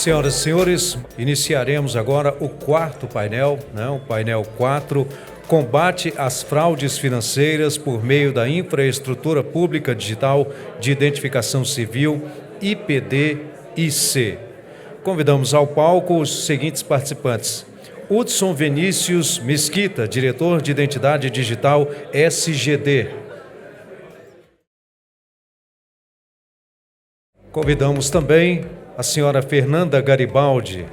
Senhoras e senhores, iniciaremos agora o quarto painel, o painel 4, combate às fraudes financeiras por meio da infraestrutura pública digital de identificação civil, IPD-IC. Convidamos ao palco os seguintes participantes: Hudson Vinícius Mesquita, diretor de Identidade Digital SGD. Convidamos também a senhora Fernanda Garibaldi,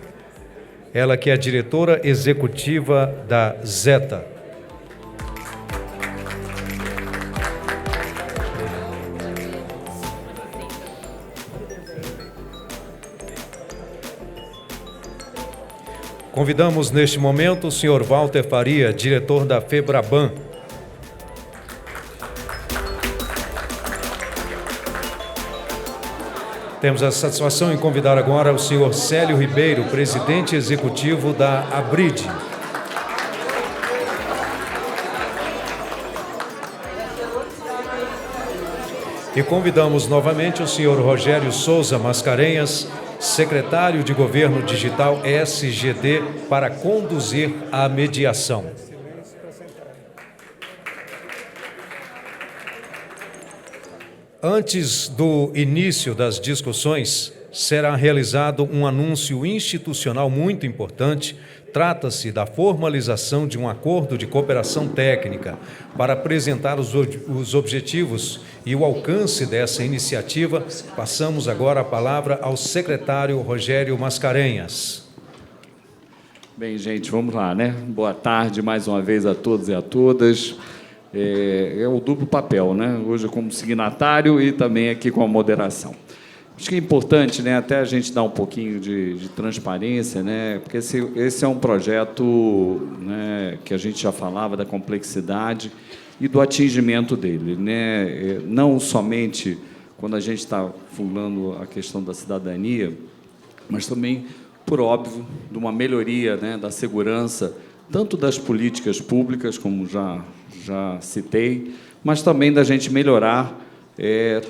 ela que é a diretora executiva da Zeta. Convidamos neste momento o senhor Walter Faria, diretor da Febraban. Temos a satisfação em convidar agora o senhor Célio Ribeiro, presidente executivo da Abrid. E convidamos novamente o senhor Rogério Souza Mascarenhas, secretário de Governo Digital SGD, para conduzir a mediação. Antes do início das discussões, será realizado um anúncio institucional muito importante. Trata-se da formalização de um acordo de cooperação técnica para apresentar os objetivos e o alcance dessa iniciativa. Passamos agora a palavra ao secretário Rogério Mascarenhas. Bem, gente, vamos lá, né? Boa tarde mais uma vez a todos e a todas. É o duplo papel, né? Hoje como signatário e também aqui com a moderação. Acho que é importante, né, até a gente dar um pouquinho de transparência, né, porque esse é um projeto, né, que a gente já falava da complexidade e do atingimento dele, né, não somente quando a gente está falando a questão da cidadania, mas também, por óbvio, de uma melhoria, né, da segurança, tanto das políticas públicas, como já citei, mas também da gente melhorar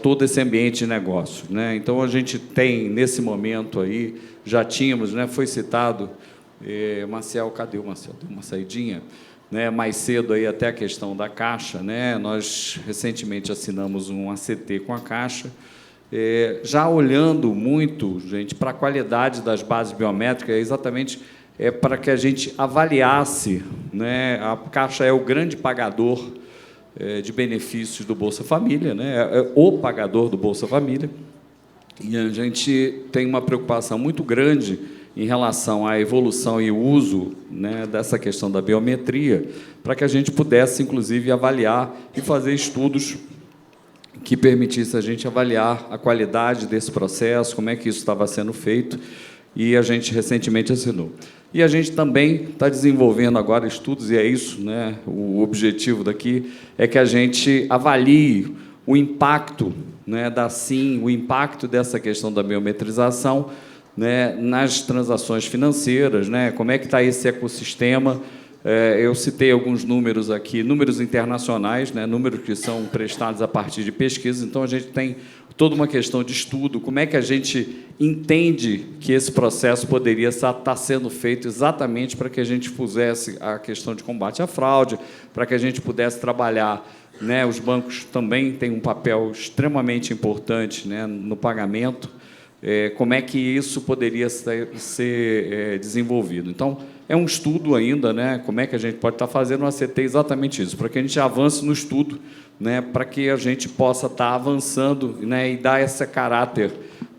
todo esse ambiente de negócio, né? Então, a gente tem, nesse momento aí, já tínhamos, né, foi citado, Marcel, cadê o Marcel? Deu uma saidinha, né, mais cedo aí até a questão da Caixa, né? Nós recentemente assinamos um ACT com a Caixa, já olhando muito, gente, para a qualidade das bases biométricas, exatamente para que a gente avaliasse, né? A Caixa é o grande pagador de benefícios do Bolsa Família, né? É o pagador do Bolsa Família, e a gente tem uma preocupação muito grande em relação à evolução e uso, né, dessa questão da biometria, para que a gente pudesse, inclusive, avaliar e fazer estudos que permitissem a gente avaliar a qualidade desse processo, como é que isso estava sendo feito, e a gente recentemente assinou. E a gente também está desenvolvendo agora estudos, e é isso, né, o objetivo daqui é que a gente avalie o impacto, né, da SIM, o impacto dessa questão da biometrização, né, nas transações financeiras, né, como é que está esse ecossistema. Eu citei alguns números aqui, números internacionais, né, números que são prestados a partir de pesquisas, então a gente tem toda uma questão de estudo, como é que a gente entende que esse processo poderia estar sendo feito exatamente para que a gente fizesse a questão de combate à fraude, para que a gente pudesse trabalhar, né, os bancos também têm um papel extremamente importante, né, no pagamento, como é que isso poderia ser desenvolvido. Então, é um estudo ainda, né, como é que a gente pode estar fazendo, eu acertei exatamente isso, para que a gente avance no estudo, né, para que a gente possa estar avançando, né, e dar esse caráter,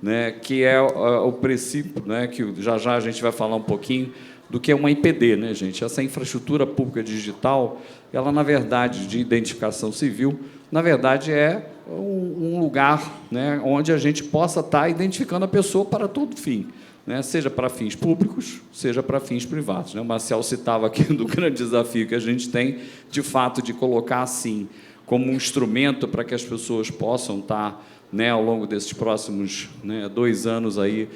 né, que é o princípio, né, que já a gente vai falar um pouquinho do que é uma IPD, né, gente? Essa infraestrutura pública digital, ela, na verdade, de identificação civil, na verdade, é um lugar, né, onde a gente possa estar identificando a pessoa para todo fim, né, seja para fins públicos, seja para fins privados, né? O Marcel citava aqui do grande desafio que a gente tem, de fato, de colocar assim como um instrumento para que as pessoas possam estar, né, ao longo desses próximos, né, 2 anos aí,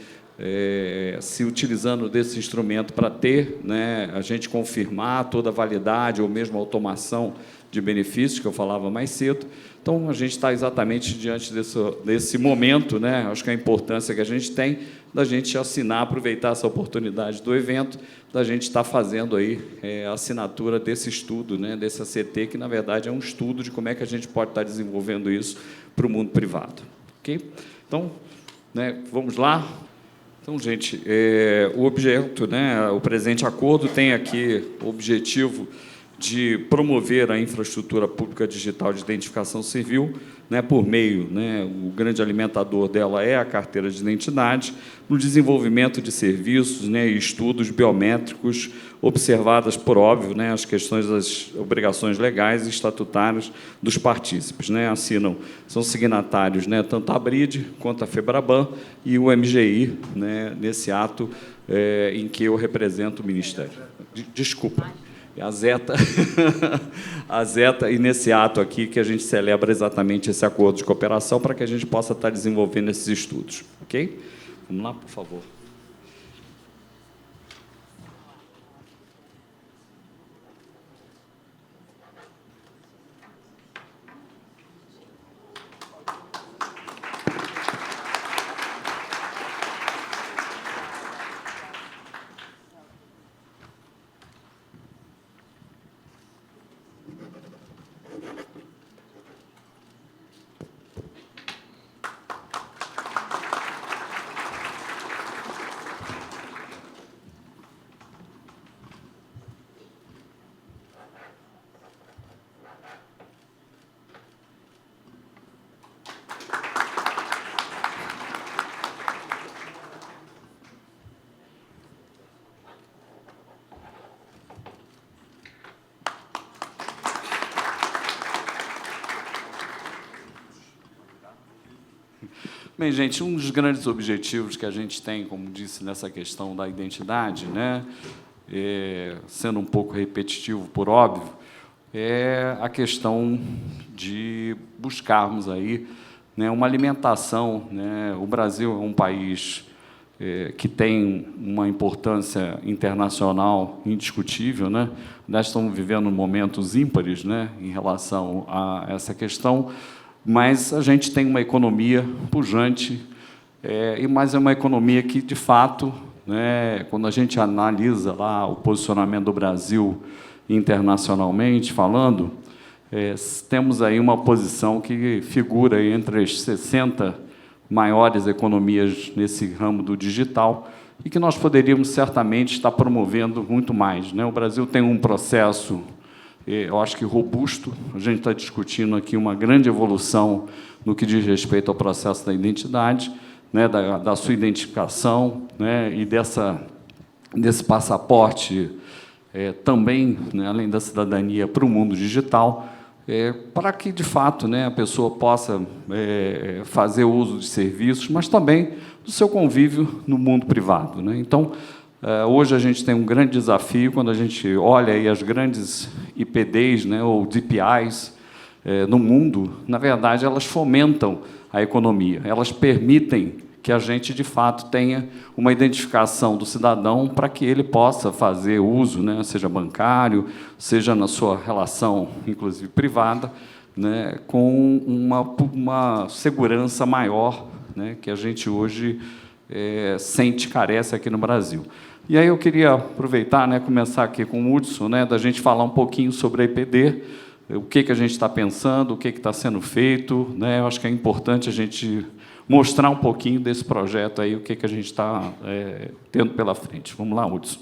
se utilizando desse instrumento para ter, né, a gente confirmar toda a validade ou mesmo a automação de benefícios, que eu falava mais cedo. Então, a gente está exatamente diante desse momento, né? Acho que a importância que a gente tem da gente assinar, aproveitar essa oportunidade do evento, da gente estar fazendo aí a assinatura desse estudo, né, desse ACT, que, na verdade, é um estudo de como é que a gente pode estar desenvolvendo isso para o mundo privado. Ok? Então, né, vamos lá. Então, gente, o objeto, né, o presente acordo tem aqui o objetivo de promover a infraestrutura pública digital de identificação civil, né, por meio, né, o grande alimentador dela é a carteira de identidade, no desenvolvimento de serviços, né, e estudos biométricos, observadas, por óbvio, né, as questões das obrigações legais e estatutárias dos partícipes. Né, assinam, são signatários, né, tanto a ABRID quanto a FEBRABAN e o MGI, né, nesse ato em que eu represento o Ministério. Desculpa. A Zeta, e nesse ato aqui que a gente celebra exatamente esse acordo de cooperação para que a gente possa estar desenvolvendo esses estudos. Ok? Vamos lá, por favor. Bem, gente, um dos grandes objetivos que a gente tem, como disse, nessa questão da identidade, né, sendo um pouco repetitivo, por óbvio, é a questão de buscarmos aí, né, uma alimentação. Né, o Brasil é um país que tem uma importância internacional indiscutível. Né, nós estamos vivendo momentos ímpares, né, em relação a essa questão, mas a gente tem uma economia pujante, mas é uma economia que, de fato, né, quando a gente analisa lá o posicionamento do Brasil internacionalmente falando, temos aí uma posição que figura entre as 60 maiores economias nesse ramo do digital e que nós poderíamos certamente estar promovendo muito mais. Né? O Brasil tem um processo, eu acho que robusto. A gente está discutindo aqui uma grande evolução no que diz respeito ao processo da identidade, né, da sua identificação, né, e desse passaporte também, né, além da cidadania, para o mundo digital, para que, de fato, né, a pessoa possa fazer uso de serviços, mas também do seu convívio no mundo privado. Né? Então, hoje a gente tem um grande desafio quando a gente olha aí as grandes IPDs, né, ou DPIs no mundo. Na verdade, elas fomentam a economia, elas permitem que a gente, de fato, tenha uma identificação do cidadão para que ele possa fazer uso, né, seja bancário, seja na sua relação, inclusive, privada, né, com uma segurança maior, né, que a gente hoje sente, carece aqui no Brasil. E aí eu queria aproveitar, né, começar aqui com o Hudson, né, da gente falar um pouquinho sobre a IPD, o que a gente está pensando, o que está sendo feito. Né, eu acho que é importante a gente mostrar um pouquinho desse projeto aí, o que a gente está tendo pela frente. Vamos lá, Hudson.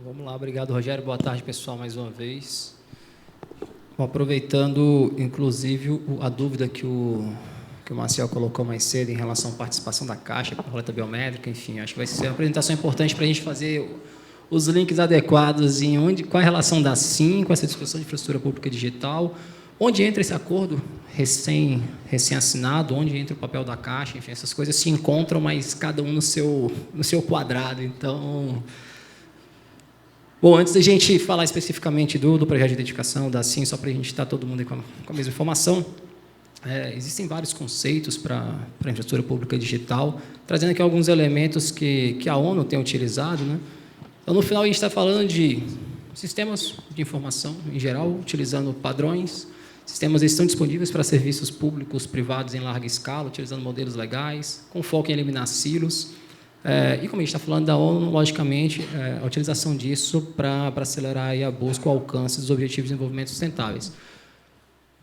Vamos lá, obrigado, Rogério. Boa tarde, pessoal, mais uma vez. Bom, aproveitando, inclusive, a dúvida que o Marcel colocou mais cedo em relação à participação da Caixa com a roleta biométrica, enfim, acho que vai ser uma apresentação importante para a gente fazer os links adequados em qual é a relação da SIM com essa discussão de infraestrutura pública digital, onde entra esse acordo recém-assinado, onde entra o papel da Caixa, enfim, essas coisas se encontram, mas cada um no seu quadrado. Então, bom, antes da gente falar especificamente do projeto de identificação da SIM, só para a gente estar todo mundo aí com a mesma informação, Existem vários conceitos para a infraestrutura pública digital, trazendo aqui alguns elementos que a ONU tem utilizado, né? Então, no final, a gente está falando de sistemas de informação, em geral, utilizando padrões. Sistemas estão disponíveis para serviços públicos privados em larga escala, utilizando modelos legais, com foco em eliminar silos. E como a gente está falando da ONU, logicamente, a utilização disso para acelerar aí a busca e o alcance dos Objetivos de Desenvolvimento Sustentáveis.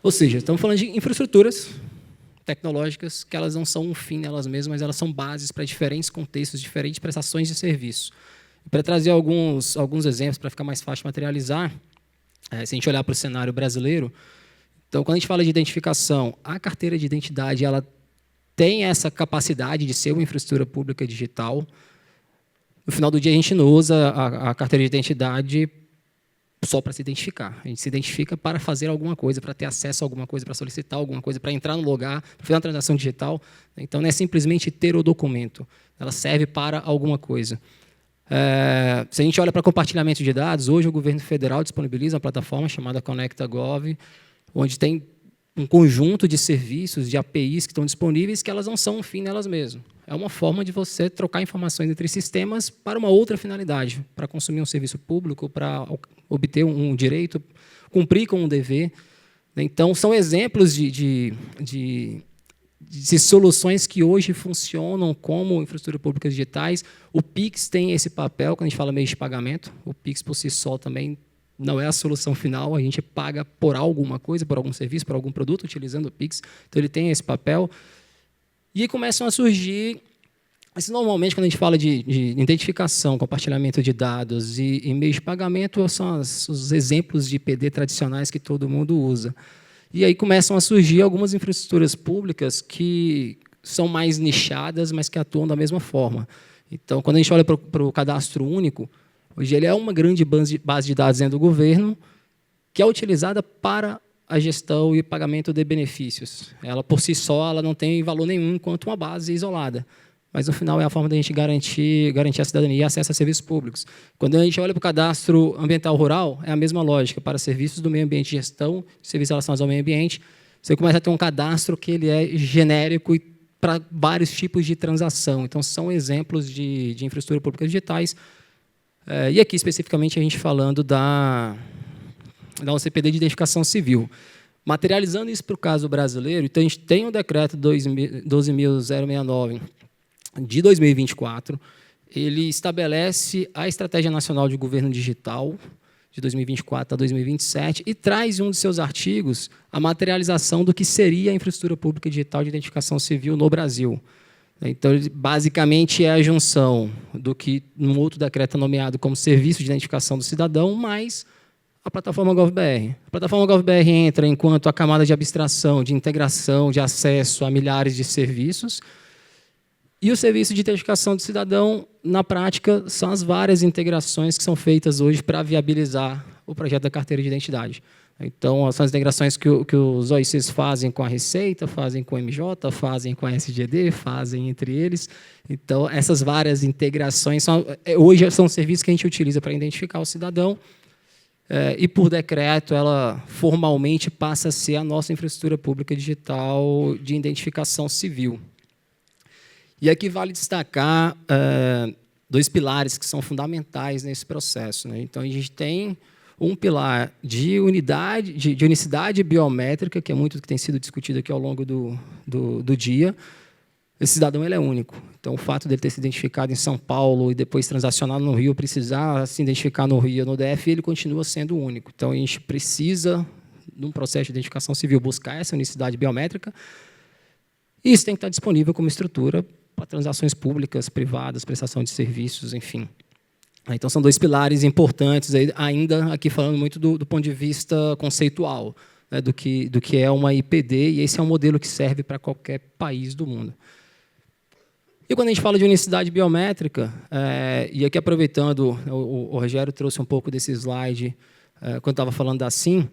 Ou seja, estamos falando de infraestruturas tecnológicas que elas não são um fim nelas mesmas, mas elas são bases para diferentes contextos, diferentes prestações de serviço. Para trazer alguns exemplos para ficar mais fácil de materializar, se a gente olhar para o cenário brasileiro, então, quando a gente fala de identificação, a carteira de identidade ela tem essa capacidade de ser uma infraestrutura pública digital. No final do dia, a gente não usa a carteira de identidade só para se identificar. A gente se identifica para fazer alguma coisa, para ter acesso a alguma coisa, para solicitar alguma coisa, para entrar no lugar, para fazer uma transação digital. Então, não é simplesmente ter o documento. Ela serve para alguma coisa. Se a gente olha para compartilhamento de dados, hoje o governo federal disponibiliza uma plataforma chamada ConectaGov, onde tem um conjunto de serviços, de APIs que estão disponíveis, que elas não são um fim nelas mesmas. É uma forma de você trocar informações entre sistemas para uma outra finalidade, para consumir um serviço público, para obter um direito, cumprir com um dever. Então, são exemplos de soluções que hoje funcionam como infraestrutura públicas digitais. O Pix tem esse papel, quando a gente fala meio de pagamento. O Pix, por si só, também não é a solução final, a gente paga por alguma coisa, por algum serviço, por algum produto, utilizando o Pix. Então, ele tem esse papel. E aí começam a surgir... Mas, normalmente, quando a gente fala de identificação, compartilhamento de dados e meios de pagamento, são os exemplos de IPD tradicionais que todo mundo usa. E aí começam a surgir algumas infraestruturas públicas que são mais nichadas, mas que atuam da mesma forma. Então, quando a gente olha para o cadastro único, hoje ele é uma grande base de dados dentro do governo que é utilizada para a gestão e pagamento de benefícios. Ela, por si só, ela não tem valor nenhum enquanto uma base isolada. Mas, no final, é a forma de a gente garantir a cidadania e acesso a serviços públicos. Quando a gente olha para o cadastro ambiental rural, é a mesma lógica. Para serviços do meio ambiente, gestão, serviços relacionados ao meio ambiente, você começa a ter um cadastro que ele é genérico e para vários tipos de transação. Então, são exemplos de infraestrutura pública digitais. E aqui, especificamente, a gente falando da OCPD de identificação civil. Materializando isso para o caso brasileiro, então, a gente tem o decreto 12.069, de 2024, ele estabelece a Estratégia Nacional de Governo Digital, de 2024 a 2027, e traz em um dos seus artigos a materialização do que seria a infraestrutura pública digital de identificação civil no Brasil. Então, basicamente, é a junção do que, num outro decreto nomeado como Serviço de Identificação do Cidadão, mais a plataforma GovBR. A plataforma GovBR entra enquanto a camada de abstração, de integração, de acesso a milhares de serviços. E o serviço de identificação do cidadão, na prática, são as várias integrações que são feitas hoje para viabilizar o projeto da carteira de identidade. Então, são as integrações que os OICs fazem com a Receita, fazem com o MJ, fazem com a SGD, fazem entre eles. Então, essas várias integrações hoje são serviços que a gente utiliza para identificar o cidadão. E, por decreto, ela formalmente passa a ser a nossa infraestrutura pública digital de identificação civil. E aqui vale destacar dois pilares que são fundamentais nesse processo, né? Então, a gente tem um pilar de unicidade biométrica, que é muito que tem sido discutido aqui ao longo do dia. Esse cidadão ele é único. Então, o fato dele ter se identificado em São Paulo e depois transacionado no Rio, precisar se identificar no Rio ou no DF, ele continua sendo único. Então, a gente precisa, num processo de identificação civil, buscar essa unicidade biométrica. E isso tem que estar disponível como estrutura para transações públicas, privadas, prestação de serviços, enfim. Então, são dois pilares importantes, ainda aqui falando muito do ponto de vista conceitual, né, do que é uma IPD, e esse é um modelo que serve para qualquer país do mundo. E quando a gente fala de unicidade biométrica, e aqui aproveitando, o Rogério trouxe um pouco desse slide quando estava falando da SIM,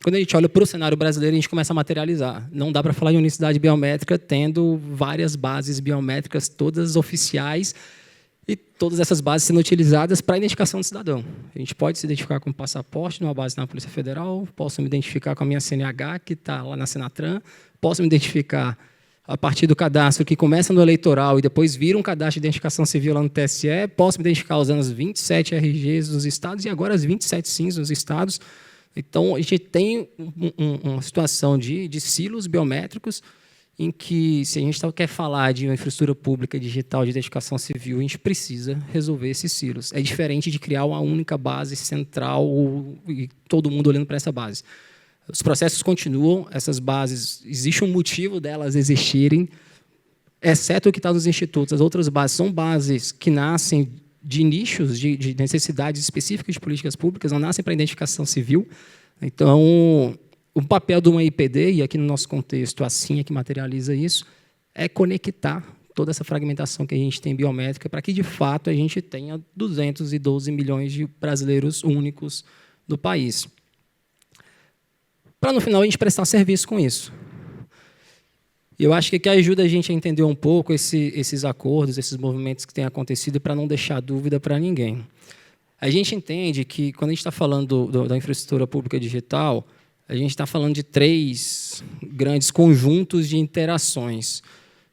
quando a gente olha para o cenário brasileiro, a gente começa a materializar. Não dá para falar de unicidade biométrica tendo várias bases biométricas, todas oficiais, e todas essas bases sendo utilizadas para a identificação do cidadão. A gente pode se identificar com passaporte numa base na Polícia Federal, posso me identificar com a minha CNH, que está lá na Senatran, posso me identificar a partir do cadastro que começa no eleitoral e depois vira um cadastro de identificação civil lá no TSE, posso me identificar usando as 27 RGs dos estados e agora as 27 SINs dos estados. Então, a gente tem uma situação de silos biométricos em que, se a gente quer falar de uma infraestrutura pública digital de identificação civil, a gente precisa resolver esses silos. É diferente de criar uma única base central e todo mundo olhando para essa base. Os processos continuam, essas bases, existe um motivo delas existirem, exceto o que está nos institutos. As outras bases são bases que nascem de nichos, de necessidades específicas de políticas públicas, não nascem para identificação civil. Então, o papel de uma IPD, e aqui no nosso contexto, assim é que materializa isso, é conectar toda essa fragmentação que a gente tem biométrica para que, de fato, a gente tenha 212 milhões de brasileiros únicos no país. Para, no final, a gente prestar serviço com isso. E eu acho que ajuda a gente a entender um pouco esses acordos, esses movimentos que têm acontecido, para não deixar dúvida para ninguém. A gente entende que, quando a gente está falando da infraestrutura pública digital, a gente está falando de 3 grandes conjuntos de interações.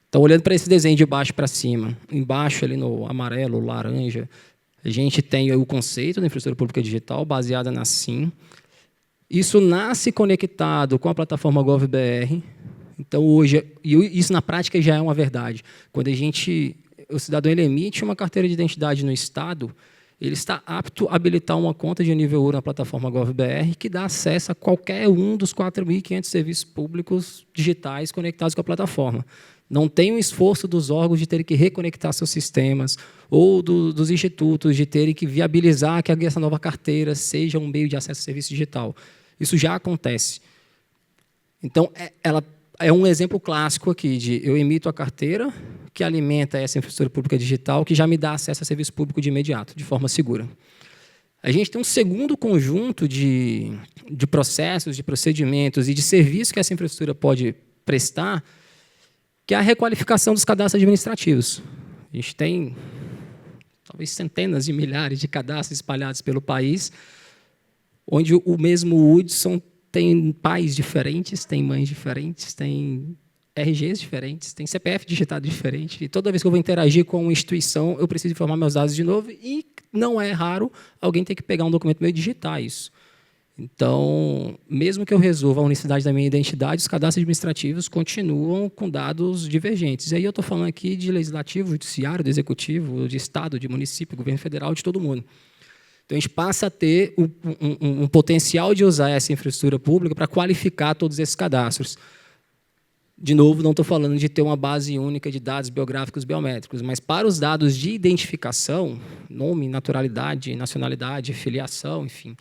Então, olhando para esse desenho de baixo para cima, embaixo, ali no amarelo, laranja, a gente tem o conceito da infraestrutura pública digital, baseada na SIM. Isso nasce conectado com a plataforma GovBR. Então, hoje, e isso na prática já é uma verdade. Quando o cidadão ele emite uma carteira de identidade no Estado, ele está apto a habilitar uma conta de nível 1 na plataforma GovBR, que dá acesso a qualquer um dos 4.500 serviços públicos digitais conectados com a plataforma. Não tem o esforço dos órgãos de terem que reconectar seus sistemas, ou dos institutos de terem que viabilizar que essa nova carteira seja um meio de acesso a serviço digital. Isso já acontece. Então, ela é um exemplo clássico aqui de eu emito a carteira que alimenta essa infraestrutura pública digital que já me dá acesso a serviço público de imediato, de forma segura. A gente tem um segundo conjunto de processos, de procedimentos e de serviços que essa infraestrutura pode prestar, que é a requalificação dos cadastros administrativos. A gente tem talvez centenas de milhares de cadastros espalhados pelo país, onde o mesmo Hudson tem pais diferentes, tem mães diferentes, tem RGs diferentes, tem CPF digitado diferente. E toda vez que eu vou interagir com uma instituição, eu preciso informar meus dados de novo e não é raro alguém ter que pegar um documento meu e digitar isso. Então, mesmo que eu resolva a unicidade da minha identidade, os cadastros administrativos continuam com dados divergentes. E aí eu estou falando aqui de legislativo, judiciário, do executivo, de Estado, de município, governo federal, de todo mundo. Então, a gente passa a ter um potencial de usar essa infraestrutura pública para qualificar todos esses cadastros. De novo, não estou falando de ter uma base única de dados biográficos biométricos, mas para os dados de identificação, nome, naturalidade, nacionalidade, filiação, enfim,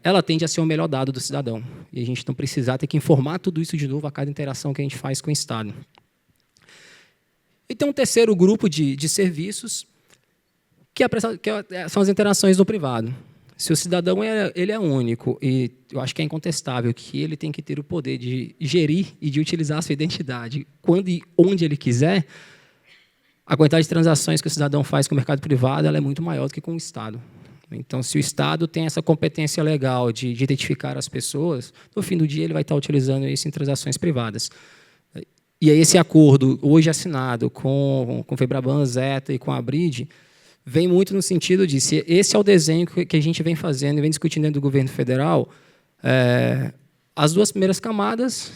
ela tende a ser o melhor dado do cidadão. E a gente não precisar ter que informar tudo isso de novo a cada interação que a gente faz com o Estado. E tem um terceiro grupo de serviços, que são as interações no privado. Se o cidadão ele é único, e eu acho que é incontestável que ele tem que ter o poder de gerir e de utilizar a sua identidade quando e onde ele quiser, a quantidade de transações que o cidadão faz com o mercado privado ela é muito maior do que com o Estado. Então, se o Estado tem essa competência legal de identificar as pessoas, no fim do dia ele vai estar utilizando isso em transações privadas. E aí esse acordo, hoje assinado com o Febraban, Zeta e com a Abrid, vem muito no sentido de, se esse é o desenho que a gente vem fazendo e vem discutindo dentro do governo federal, as 2 primeiras camadas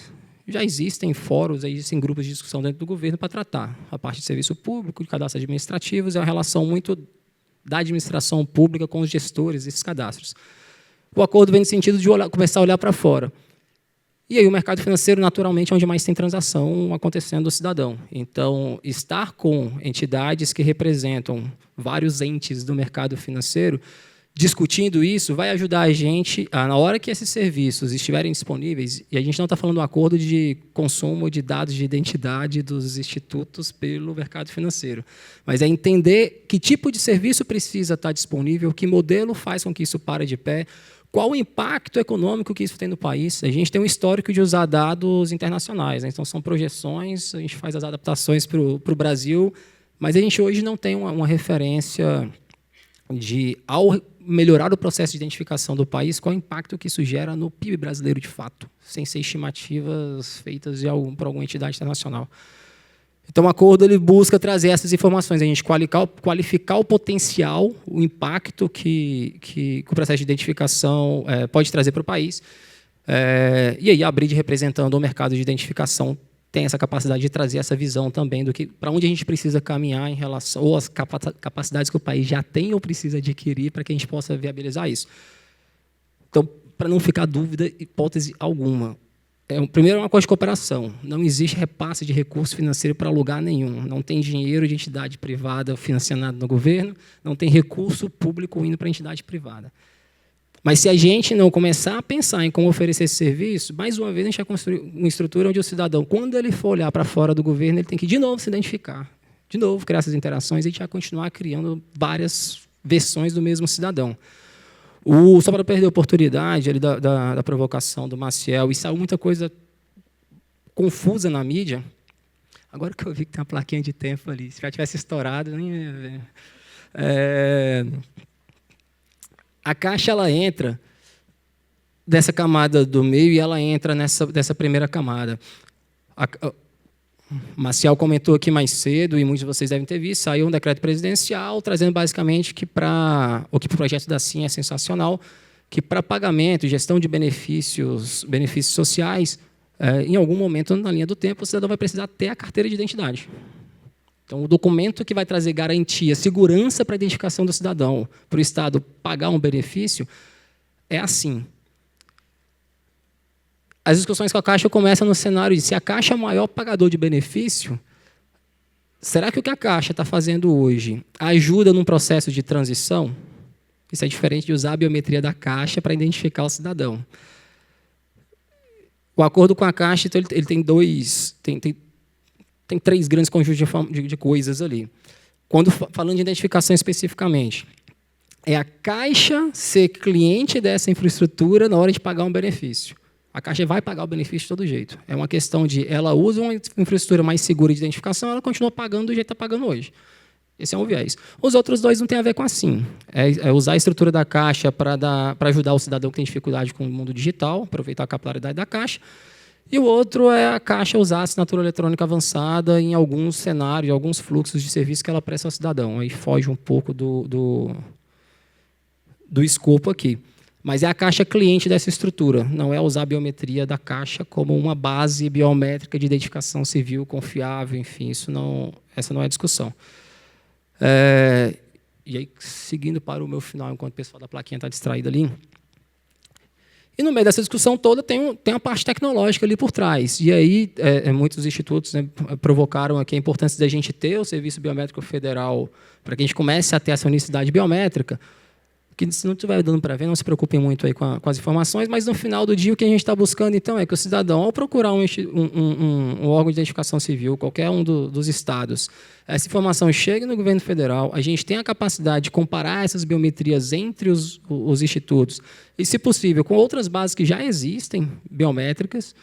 já existem fóruns, existem grupos de discussão dentro do governo para tratar. A parte de serviço público, de cadastros administrativos, é uma relação muito da administração pública com os gestores desses cadastros. O acordo vem no sentido de começar a olhar para fora. E aí o mercado financeiro, naturalmente, é onde mais tem transação acontecendo do cidadão. Então, estar com entidades que representam vários entes do mercado financeiro, discutindo isso, vai ajudar a gente, na hora que esses serviços estiverem disponíveis, e a gente não está falando do acordo de consumo de dados de identidade dos institutos pelo mercado financeiro, mas é entender que tipo de serviço precisa estar disponível, que modelo faz com que isso pare de pé, qual o impacto econômico que isso tem no país. A gente tem um histórico de usar dados internacionais, né? Então, são projeções, a gente faz as adaptações para o Brasil, Mas a gente hoje não tem uma referência ao melhorar o processo de identificação do país, qual é o impacto que isso gera no PIB brasileiro de fato, sem ser estimativas feitas por alguma entidade internacional. Então, o acordo ele busca trazer essas informações, a gente qualificar o potencial, o impacto que o processo de identificação pode trazer para o país, e aí a Abrid, representando o mercado de identificação, tem essa capacidade de trazer essa visão também do que para onde a gente precisa caminhar em relação, ou as capacidades que o país já tem ou precisa adquirir para que a gente possa viabilizar isso. Então, para não ficar dúvida, hipótese alguma. Primeiro, é uma coisa de cooperação. Não existe repasse de recurso financeiro para lugar nenhum. Não tem dinheiro de entidade privada financiado no governo, não tem recurso público indo para a entidade privada. Mas, se a gente não começar a pensar em como oferecer esse serviço, mais uma vez, a gente vai construir uma estrutura onde o cidadão, quando ele for olhar para fora do governo, ele tem que, de novo, se identificar, de novo, criar essas interações, e a gente vai continuar criando várias versões do mesmo cidadão. Só para perder a oportunidade ali da provocação do Maciel, e saiu muita coisa confusa na mídia. Agora que eu vi que tem uma plaquinha de tempo ali, se já tivesse estourado, nem ia ver. A Caixa ela entra dessa camada do meio e ela entra dessa primeira camada. Maciel comentou aqui mais cedo, e muitos de vocês devem ter visto, saiu um decreto presidencial trazendo basicamente que o projeto da SIM é sensacional, que para pagamento e gestão de benefícios sociais, em algum momento na linha do tempo, o cidadão vai precisar ter a carteira de identidade. Então, o documento que vai trazer garantia, segurança para a identificação do cidadão, para o Estado pagar um benefício, é assim. As discussões com a Caixa começam no cenário de se a Caixa é o maior pagador de benefício, será que o que a Caixa está fazendo hoje ajuda num processo de transição? Isso é diferente de usar a biometria da Caixa para identificar o cidadão. O acordo com a Caixa, então, ele tem tem três grandes conjuntos de coisas ali. Quando falando de identificação especificamente, é a Caixa ser cliente dessa infraestrutura na hora de pagar um benefício. A Caixa vai pagar o benefício de todo jeito. É uma questão de ela usa uma infraestrutura mais segura de identificação, ela continua pagando do jeito que está pagando hoje. Esse é um viés. Os outros dois não têm a ver com assim. É usar a estrutura da Caixa para ajudar o cidadão que tem dificuldade com o mundo digital, aproveitar a capilaridade da Caixa. E o outro é a Caixa usar a assinatura eletrônica avançada em alguns cenários, alguns fluxos de serviço que ela presta ao cidadão. Aí foge um pouco do escopo aqui. Mas é a Caixa cliente dessa estrutura, não é usar a biometria da Caixa como uma base biométrica de identificação civil confiável, enfim, essa não é a discussão. E aí, seguindo para o meu final, enquanto o pessoal da plaquinha está distraído ali, e no meio dessa discussão toda tem uma parte tecnológica ali por trás. E aí, muitos institutos, né, provocaram aqui a importância da gente ter o Serviço Biométrico Federal para que a gente comece a ter essa unicidade biométrica, que se não estiver dando para ver, não se preocupem muito aí com as informações, mas no final do dia o que a gente está buscando então é que o cidadão, ao procurar um órgão de identificação civil, qualquer um dos estados, essa informação chega no governo federal, a gente tem a capacidade de comparar essas biometrias entre os institutos e, se possível, com outras bases que já existem, biométricas,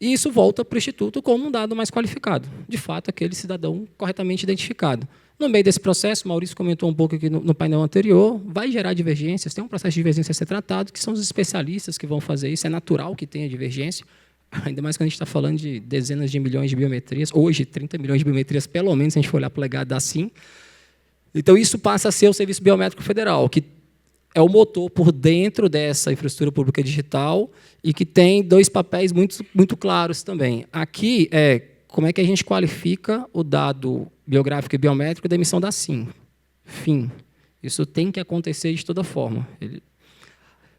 e isso volta para o instituto como um dado mais qualificado, de fato, aquele cidadão corretamente identificado. No meio desse processo, Maurício comentou um pouco aqui no painel anterior, vai gerar divergências, tem um processo de divergência a ser tratado, que são os especialistas que vão fazer isso, é natural que tenha divergência, ainda mais quando a gente está falando de dezenas de milhões de biometrias, hoje 30 milhões de biometrias, pelo menos, se a gente for olhar para o legado da SIM. Então, isso passa a ser o Serviço Biométrico Federal, que é o motor por dentro dessa infraestrutura pública digital e que tem dois papéis muito, muito claros também. Aqui como é que a gente qualifica o dado biográfico e biométrico da emissão da SIM. Fim. Isso tem que acontecer de toda forma.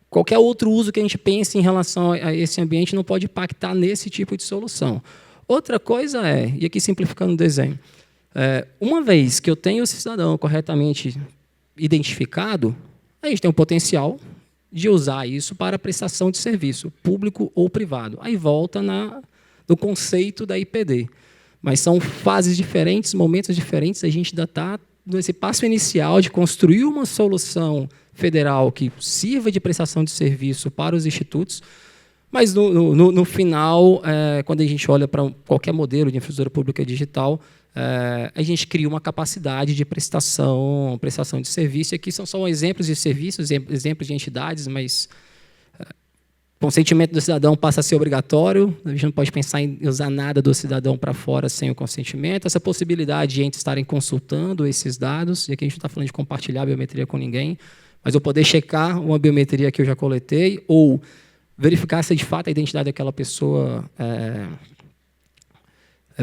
Qualquer outro uso que a gente pense em relação a esse ambiente não pode impactar nesse tipo de solução. Outra coisa e aqui simplificando o desenho, uma vez que eu tenho o cidadão corretamente identificado, a gente tem o potencial de usar isso para prestação de serviço, público ou privado. Aí volta no conceito da IPD. Mas são fases diferentes, momentos diferentes, a gente ainda está nesse passo inicial de construir uma solução federal que sirva de prestação de serviço para os institutos, mas no final, quando a gente olha para qualquer modelo de infraestrutura pública digital, a gente cria uma capacidade de prestação de serviço. E aqui são só exemplos de serviços, exemplos de entidades, mas o consentimento do cidadão passa a ser obrigatório. A gente não pode pensar em usar nada do cidadão para fora sem o consentimento. Essa possibilidade de entes estarem consultando esses dados, e aqui a gente não está falando de compartilhar a biometria com ninguém, mas eu poder checar uma biometria que eu já coletei ou verificar se de fato a identidade daquela pessoa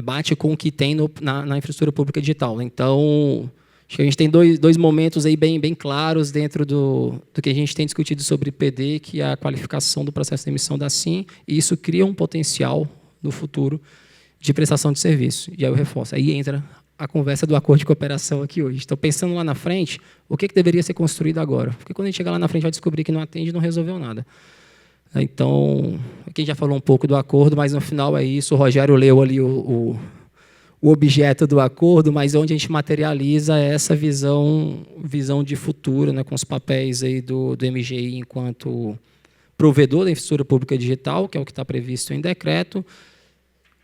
bate com o que tem na infraestrutura pública digital. Então, acho que a gente tem dois momentos aí bem claros dentro do que a gente tem discutido sobre PD, que é a qualificação do processo de emissão da SIM, e isso cria um potencial no futuro de prestação de serviço. E aí eu reforço, aí entra a conversa do acordo de cooperação aqui hoje. Estou pensando lá na frente, o que deveria ser construído agora? Porque quando a gente chegar lá na frente vai descobrir que não atende e não resolveu nada. Então, aqui já falou um pouco do acordo, mas no final é isso. O Rogério leu ali o objeto do acordo, mas onde a gente materializa essa visão de futuro, né, com os papéis aí do MGI enquanto provedor da infraestrutura pública digital, que é o que está previsto em decreto,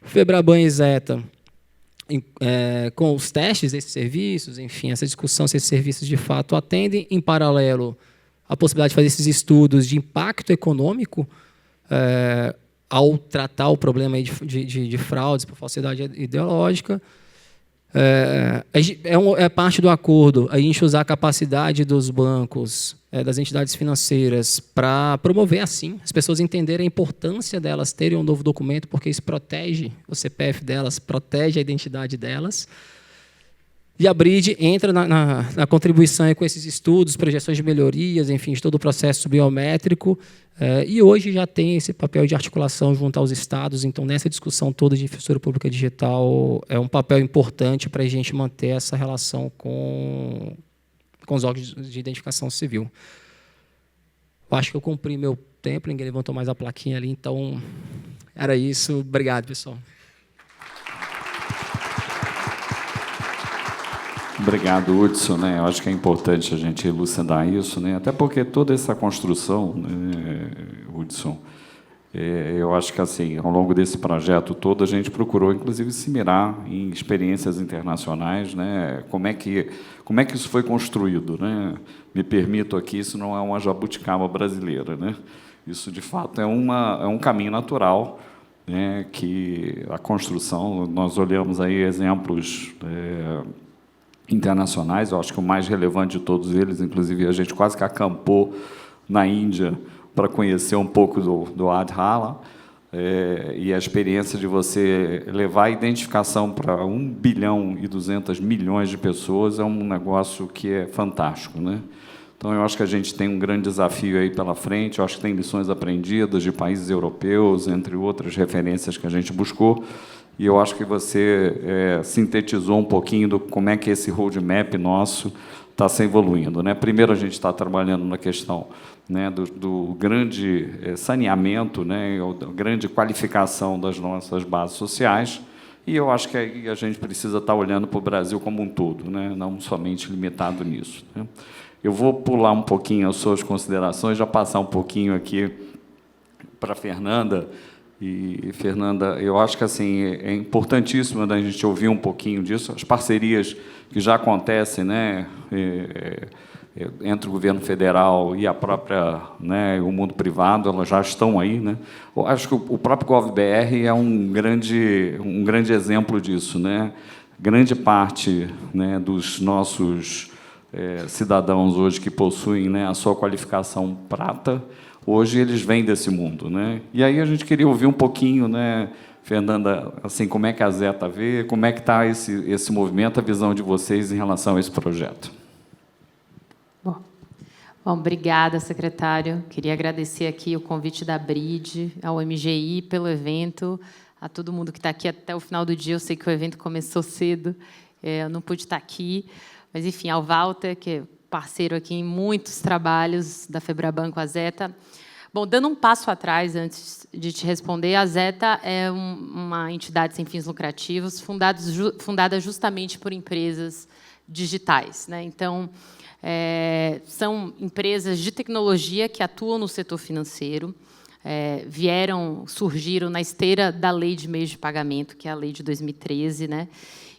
Febraban e Zeta, com os testes desses serviços, enfim, essa discussão se esses serviços de fato atendem, em paralelo a possibilidade de fazer esses estudos de impacto econômico ao tratar o problema aí de fraudes por falsidade ideológica. É parte do acordo a gente usar a capacidade dos bancos, das entidades financeiras, para promover assim, as pessoas entenderem a importância delas terem um novo documento, porque isso protege o CPF delas, protege a identidade delas. E a BRID entra na contribuição com esses estudos, projeções de melhorias, enfim, de todo o processo biométrico, e hoje já tem esse papel de articulação junto aos estados. Então, nessa discussão toda de infraestrutura pública digital, é um papel importante para a gente manter essa relação com os órgãos de identificação civil. Eu acho que eu cumpri meu tempo, ninguém levantou mais a plaquinha ali, então era isso. Obrigado, pessoal. Obrigado, Hudson. Eu acho que é importante a gente elucidar isso, até porque toda essa construção, Hudson, eu acho que assim, ao longo desse projeto todo, a gente procurou, inclusive, se mirar em experiências internacionais, como é que isso foi construído. Me permito aqui, isso não é uma jabuticaba brasileira. Isso, de fato, é um caminho natural, que a construção, nós olhamos aí exemplos internacionais, eu acho que o mais relevante de todos eles, inclusive a gente quase que acampou na Índia para conhecer um pouco do Adhala, e a experiência de você levar a identificação para 1 bilhão e 200 milhões de pessoas é um negócio que é fantástico. Então, eu acho que a gente tem um grande desafio aí pela frente, eu acho que tem lições aprendidas de países europeus, entre outras referências que a gente buscou, e eu acho que você sintetizou um pouquinho do como é que esse roadmap nosso está se evoluindo. Primeiro, a gente está trabalhando na questão do grande saneamento, da grande qualificação das nossas bases sociais, e eu acho que aí a gente precisa estar olhando para o Brasil como um todo, não somente limitado nisso. Eu vou pular um pouquinho as suas considerações, já passar um pouquinho aqui para a Fernanda. E, Fernanda, eu acho que assim, é importantíssimo a gente ouvir um pouquinho disso, as parcerias que já acontecem, entre o governo federal e a própria, o mundo privado, elas já estão aí. Eu acho que o próprio GovBR é um grande exemplo disso. Grande parte dos nossos cidadãos hoje que possuem a sua qualificação prata, hoje eles vêm desse mundo. E aí a gente queria ouvir um pouquinho, Fernanda, assim, como é que a Zeta vê, como é que está esse movimento, a visão de vocês em relação a esse projeto. Bom, obrigada, secretário. Queria agradecer aqui o convite da BRID, ao MGI pelo evento, a todo mundo que está aqui até o final do dia. Eu sei que o evento começou cedo, eu não pude estar aqui, mas, enfim, ao Walter, que é parceiro aqui em muitos trabalhos da Febraban com a Zeta. Bom, dando um passo atrás, antes de te responder, a Zeta é uma entidade sem fins lucrativos, fundada justamente por empresas digitais. Então, são empresas de tecnologia que atuam no setor financeiro, surgiram na esteira da Lei de Meios de Pagamento, que é a Lei de 2013,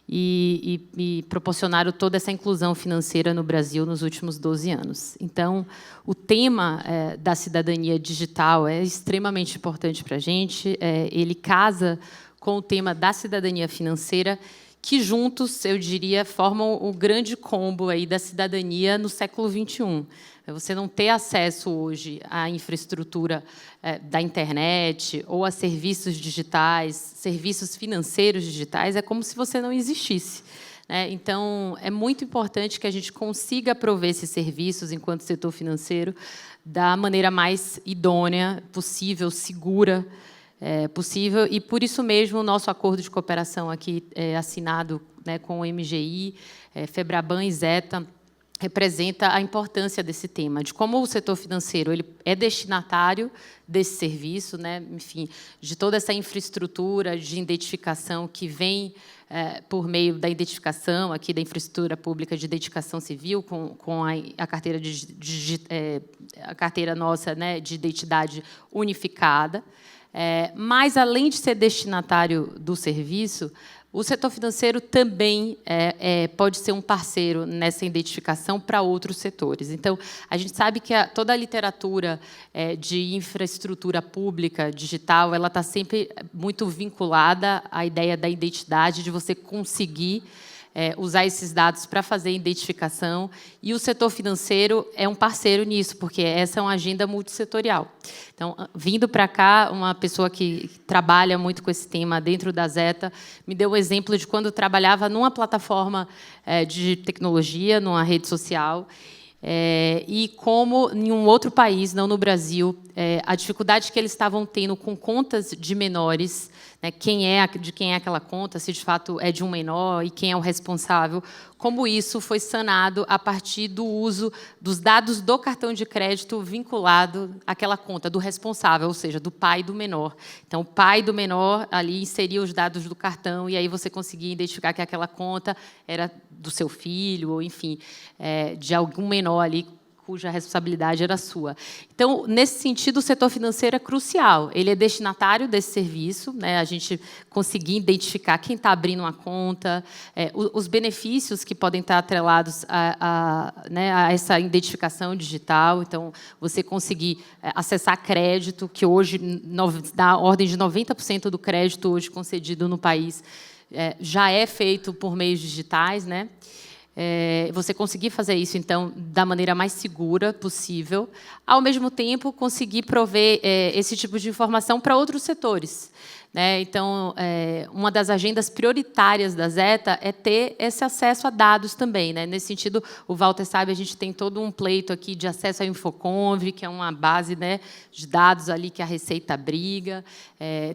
e proporcionaram toda essa inclusão financeira no Brasil nos últimos 12 anos. Então, o tema da cidadania digital é extremamente importante para a gente. Ele casa com o tema da cidadania financeira, que juntos, eu diria, formam o grande combo aí da cidadania no século XXI. Você não ter acesso hoje à infraestrutura da internet ou a serviços digitais, serviços financeiros digitais, é como se você não existisse. Então, é muito importante que a gente consiga prover esses serviços, enquanto setor financeiro, da maneira mais idônea possível, segura possível. E, por isso mesmo, o nosso acordo de cooperação aqui assinado, né, com o MGI, FEBRABAN e Zeta, representa a importância desse tema, de como o setor financeiro ele é destinatário desse serviço, né, enfim, de toda essa infraestrutura de identificação que vem por meio da identificação aqui da infraestrutura pública de identificação civil, com a carteira a carteira nossa, né, de identidade unificada. Mas, além de ser destinatário do serviço, o setor financeiro também pode ser um parceiro nessa identificação para outros setores. Então, a gente sabe que toda a literatura de infraestrutura pública digital ela está sempre muito vinculada à ideia da identidade, de você conseguir usar esses dados para fazer identificação, e o setor financeiro é um parceiro nisso, porque essa é uma agenda multissetorial. Então, vindo para cá, uma pessoa que trabalha muito com esse tema dentro da Zeta me deu um exemplo de quando eu trabalhava numa plataforma de tecnologia, numa rede social, e como, em um outro país, não no Brasil, a dificuldade que eles estavam tendo com contas de menores, né, de quem é aquela conta, se de fato é de um menor e quem é o responsável, como isso foi sanado a partir do uso dos dados do cartão de crédito vinculado àquela conta, do responsável, ou seja, do pai do menor. Então, o pai do menor ali inseria os dados do cartão e aí você conseguia identificar que aquela conta era do seu filho, ou, enfim, de algum menor ali cuja responsabilidade era sua. Então, nesse sentido, o setor financeiro é crucial. Ele é destinatário desse serviço, né? A gente conseguir identificar quem está abrindo uma conta, os benefícios que podem estar atrelados né, a essa identificação digital. Então, você conseguir acessar crédito, que hoje, na ordem de 90% do crédito hoje concedido no país, já é feito por meios digitais, né? Você conseguir fazer isso, então, da maneira mais segura possível, ao mesmo tempo conseguir prover esse tipo de informação para outros setores. Então, uma das agendas prioritárias da Zeta é ter esse acesso a dados também. Nesse sentido, o Walter sabe, a gente tem todo um pleito aqui de acesso à Infoconv, que é uma base, né, de dados ali que a Receita briga.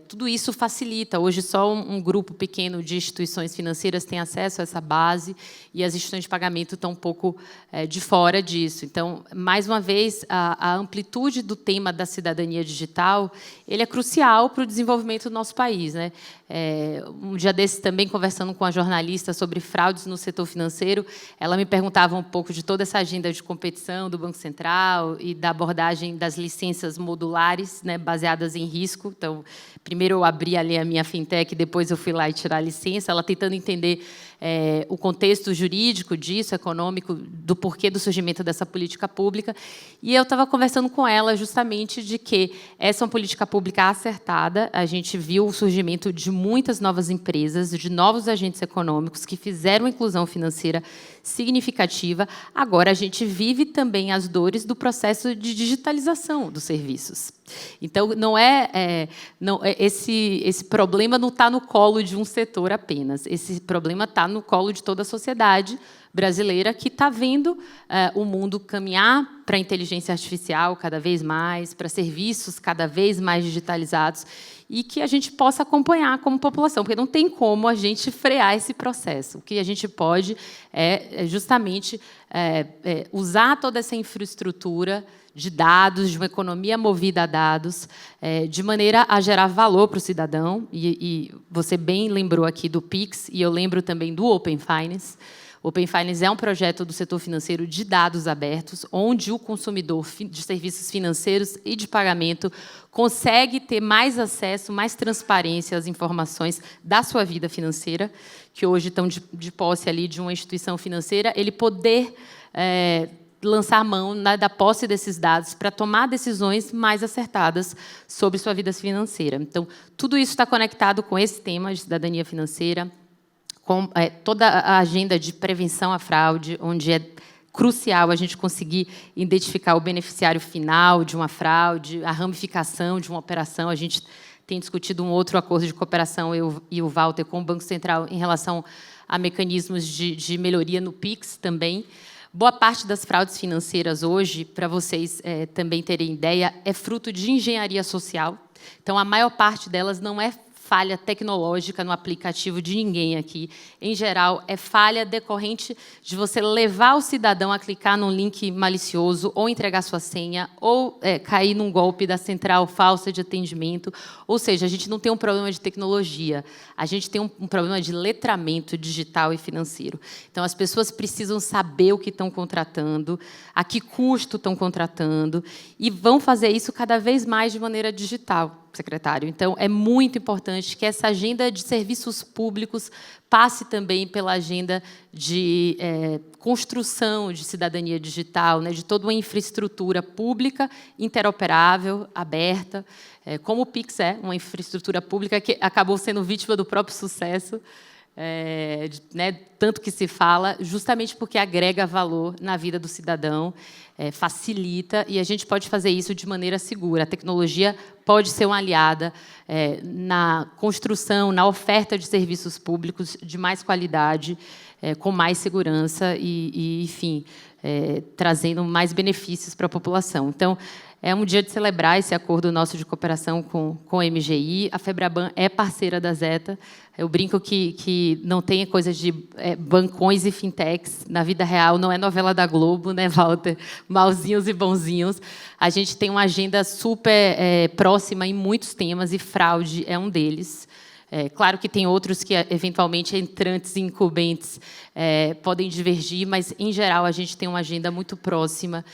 Tudo isso facilita. Hoje, só um grupo pequeno de instituições financeiras tem acesso a essa base e as instituições de pagamento estão um pouco de fora disso. Então, mais uma vez, a amplitude do tema da cidadania digital ele é crucial para o desenvolvimento do nosso país, né? Um dia desses, também, conversando com a jornalista sobre fraudes no setor financeiro, ela me perguntava um pouco de toda essa agenda de competição do Banco Central e da abordagem das licenças modulares, né, baseadas em risco. Então, primeiro eu abri ali a minha fintech, depois eu fui lá e tirar a licença, ela tentando entender o contexto jurídico disso, econômico, do porquê do surgimento dessa política pública. E eu estava conversando com ela justamente de que essa é uma política pública acertada. A gente viu o surgimento de muitas novas empresas, de novos agentes econômicos que fizeram inclusão financeira significativa. Agora, a gente vive também as dores do processo de digitalização dos serviços. Então, esse problema não está no colo de um setor apenas. Esse problema está no colo de toda a sociedade brasileira que está vendo o mundo caminhar para a inteligência artificial cada vez mais, para serviços cada vez mais digitalizados, e que a gente possa acompanhar como população, porque não tem como a gente frear esse processo. O que a gente pode é justamente usar toda essa infraestrutura de dados, de uma economia movida a dados, de maneira a gerar valor para o cidadão. E você bem lembrou aqui do Pix, e eu lembro também do Open Finance. O Open Finance é um projeto do setor financeiro de dados abertos, onde o consumidor de serviços financeiros e de pagamento consegue ter mais acesso, mais transparência às informações da sua vida financeira, que hoje estão de posse ali de uma instituição financeira, ele poder lançar mão da posse desses dados para tomar decisões mais acertadas sobre sua vida financeira. Então, tudo isso está conectado com esse tema de cidadania financeira, com toda a agenda de prevenção à fraude, onde é crucial a gente conseguir identificar o beneficiário final de uma fraude, a ramificação de uma operação. A gente tem discutido um outro acordo de cooperação, eu e o Walter, com o Banco Central, em relação a mecanismos de melhoria no PIX também. Boa parte das fraudes financeiras hoje, para vocês também terem ideia, é fruto de engenharia social. Então, a maior parte delas não é falha tecnológica no aplicativo de ninguém aqui. Em geral, é falha decorrente de você levar o cidadão a clicar num link malicioso, ou entregar sua senha, ou cair num golpe da central falsa de atendimento. Ou seja, a gente não tem um problema de tecnologia, a gente tem um problema de letramento digital e financeiro. Então, as pessoas precisam saber o que estão contratando, a que custo estão contratando, e vão fazer isso cada vez mais de maneira digital, secretário. Então, é muito importante que essa agenda de serviços públicos passe também pela agenda de construção de cidadania digital, né, de toda uma infraestrutura pública, interoperável, aberta, como o PIX é uma infraestrutura pública que acabou sendo vítima do próprio sucesso, tanto que se fala, justamente porque agrega valor na vida do cidadão, facilita, e a gente pode fazer isso de maneira segura. A tecnologia pode ser uma aliada na construção, na oferta de serviços públicos de mais qualidade, com mais segurança e enfim, trazendo mais benefícios para a população. Então, é um dia de celebrar esse acordo nosso de cooperação com a MGI. A Febraban é parceira da Zeta. Eu brinco que não tem coisa de bancões e fintechs. Na vida real, não é novela da Globo, né, Walter? Malzinhos e bonzinhos. A gente tem uma agenda super próxima em muitos temas, e fraude é um deles. Claro que tem outros que, eventualmente, entrantes e incumbentes podem divergir, mas, em geral, a gente tem uma agenda muito próxima,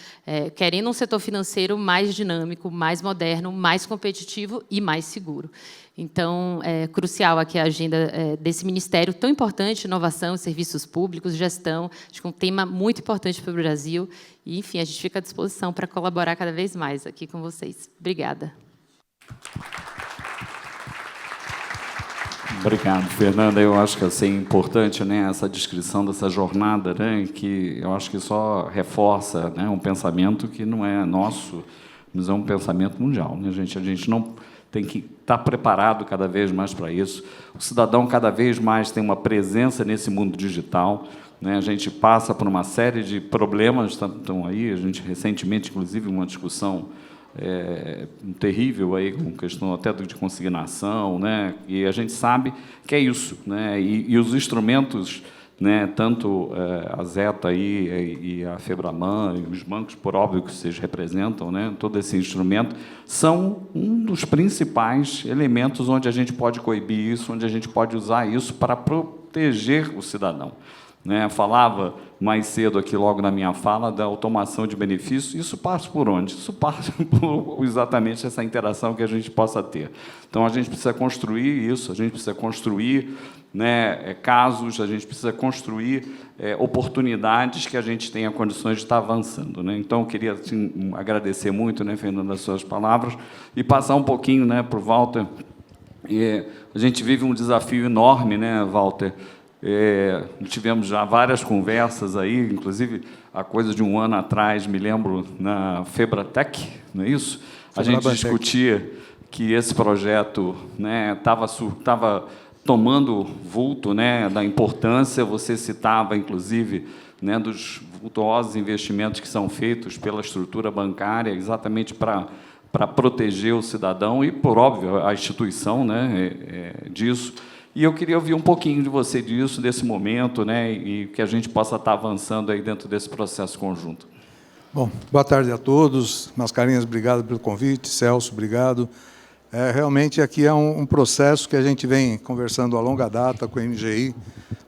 querendo um setor financeiro mais dinâmico, mais moderno, mais competitivo e mais seguro. Então, é crucial aqui a agenda desse ministério tão importante, inovação, serviços públicos, gestão. Acho que é um tema muito importante para o Brasil. E, enfim, a gente fica à disposição para colaborar cada vez mais aqui com vocês. Obrigada. Obrigado, Fernanda. Eu acho que é importante, né, essa descrição dessa jornada, né, que eu acho que só reforça, né, um pensamento que não é nosso, mas é um pensamento mundial. Né, a gente não tem que estar preparado cada vez mais para isso. O cidadão cada vez mais tem uma presença nesse mundo digital. Né, a gente passa por uma série de problemas, estão aí. A gente recentemente, inclusive, uma discussão terrível aí, com questão até de consignação, né? E a gente sabe que é isso, né? E os instrumentos, né? Tanto a Zeta aí e a Febraban e os bancos, por óbvio que vocês representam, né? Todo esse instrumento são um dos principais elementos onde a gente pode coibir isso, onde a gente pode usar isso para proteger o cidadão. Né, falava mais cedo aqui, logo na minha fala, da automação de benefícios. Isso passa por onde? Isso passa por exatamente essa interação que a gente possa ter. Então, a gente precisa construir isso, a gente precisa construir, né, casos, a gente precisa construir oportunidades que a gente tenha condições de estar avançando. Né? Então, eu queria assim, agradecer muito, né, Fernanda, as suas palavras, e passar um pouquinho, né, para o Walter. A gente vive um desafio enorme, né, Walter? Tivemos já várias conversas aí, inclusive há coisa de um ano atrás, me lembro, na Febratec, não é isso? A gente discutia que esse projeto estava tomando vulto, né, da importância. Você citava, inclusive, né, dos vultuosos investimentos que são feitos pela estrutura bancária exatamente para proteger o cidadão e, por óbvio, a instituição, né, disso. E eu queria ouvir um pouquinho de você disso, desse momento, né, e que a gente possa estar avançando aí dentro desse processo conjunto. Bom, boa tarde a todos. Mascarenhas, obrigado pelo convite. Celso, obrigado. Realmente, aqui é um processo que a gente vem conversando a longa data com a MGI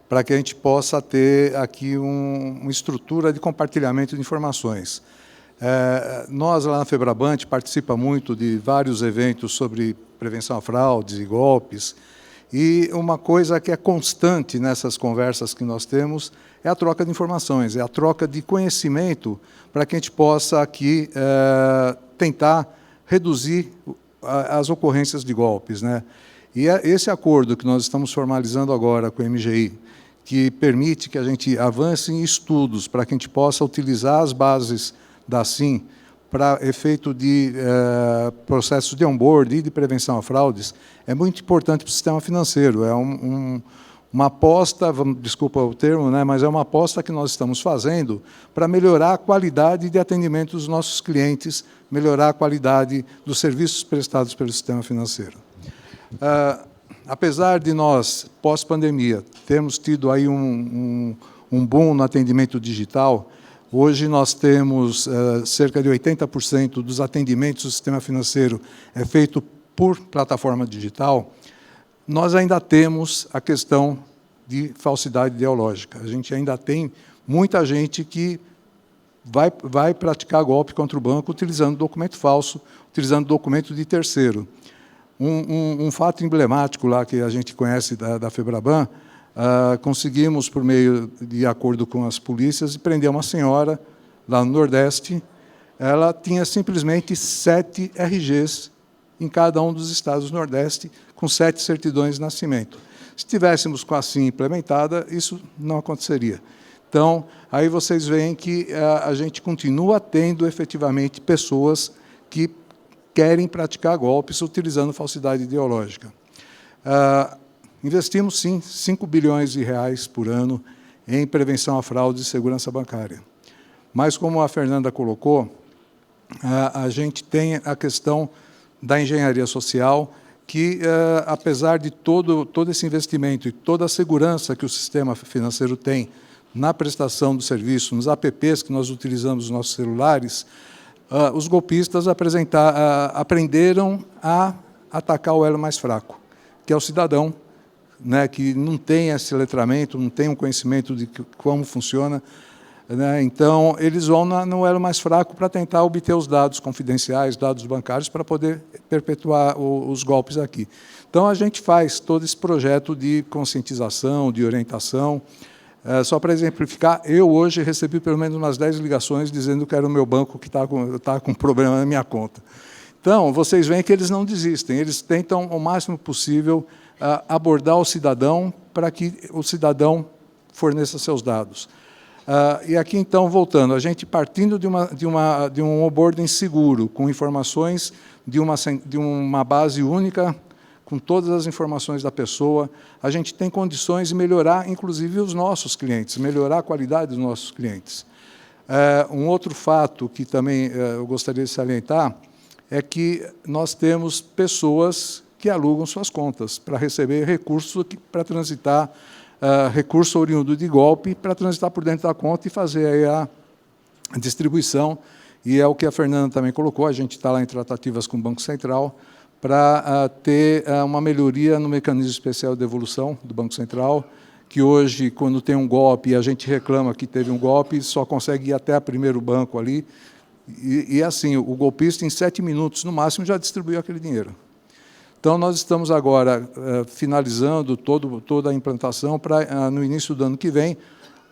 para que a gente possa ter aqui uma estrutura de compartilhamento de informações. Nós, lá na Febraban, participa muito de vários eventos sobre prevenção a fraudes e golpes, e uma coisa que é constante nessas conversas que nós temos é a troca de informações, é a troca de conhecimento para que a gente possa aqui tentar reduzir as ocorrências de golpes, né? E esse acordo que nós estamos formalizando agora com o MGI, que permite que a gente avance em estudos para que a gente possa utilizar as bases da SIM para efeito de processos de onboard e de prevenção a fraudes, é muito importante para o sistema financeiro. É uma aposta, desculpa o termo, né, mas é uma aposta que nós estamos fazendo para melhorar a qualidade de atendimento dos nossos clientes, melhorar a qualidade dos serviços prestados pelo sistema financeiro. Apesar de nós, pós-pandemia, termos tido aí um boom no atendimento digital, hoje nós temos cerca de 80% dos atendimentos do sistema financeiro é feito por plataforma digital. Nós ainda temos a questão de falsidade ideológica. A gente ainda tem muita gente que vai praticar golpe contra o banco utilizando documento falso, utilizando documento de terceiro. Um fato emblemático lá que a gente conhece da Febraban, conseguimos, por meio de acordo com as polícias, prender uma senhora lá no Nordeste. Ela tinha simplesmente 7 RGs em cada um dos estados do Nordeste, com 7 certidões de nascimento. Se tivéssemos com a SIM implementada, isso não aconteceria. Então, aí vocês veem que a gente continua tendo, efetivamente, pessoas que querem praticar golpes utilizando falsidade ideológica. Investimos, sim, 5 bilhões de reais por ano em prevenção a fraude e segurança bancária. Mas, como a Fernanda colocou, a gente tem a questão da engenharia social, que, apesar de todo esse investimento e toda a segurança que o sistema financeiro tem na prestação do serviço, nos apps que nós utilizamos nos nossos celulares, os golpistas aprenderam a atacar o elo mais fraco, que é o cidadão, né, que não tem esse letramento, não tem um conhecimento de como funciona, né? Então, eles vão no elo mais fraco para tentar obter os dados confidenciais, dados bancários, para poder perpetuar os golpes aqui. Então, a gente faz todo esse projeto de conscientização, de orientação. Só para exemplificar, eu hoje recebi pelo menos umas 10 ligações dizendo que era o meu banco que está com problema na minha conta. Então, vocês veem que eles não desistem, eles tentam o máximo possível abordar o cidadão para que o cidadão forneça seus dados. E aqui, então, voltando, a gente partindo de um onboarding seguro, com informações de uma base única, com todas as informações da pessoa, a gente tem condições de melhorar, inclusive, os nossos clientes, melhorar a qualidade dos nossos clientes. Um outro fato que também eu gostaria de salientar é que nós temos pessoas que alugam suas contas para receber recursos para transitar, recurso oriundo de golpe, para transitar por dentro da conta e fazer aí a distribuição. E é o que a Fernanda também colocou, a gente está lá em tratativas com o Banco Central para ter uma melhoria no mecanismo especial de devolução do Banco Central, que hoje, quando tem um golpe e a gente reclama que teve um golpe, só consegue ir até o primeiro banco ali, e assim, o golpista, em 7 minutos, no máximo, já distribuiu aquele dinheiro. Então, nós estamos agora finalizando toda a implantação para, no início do ano que vem,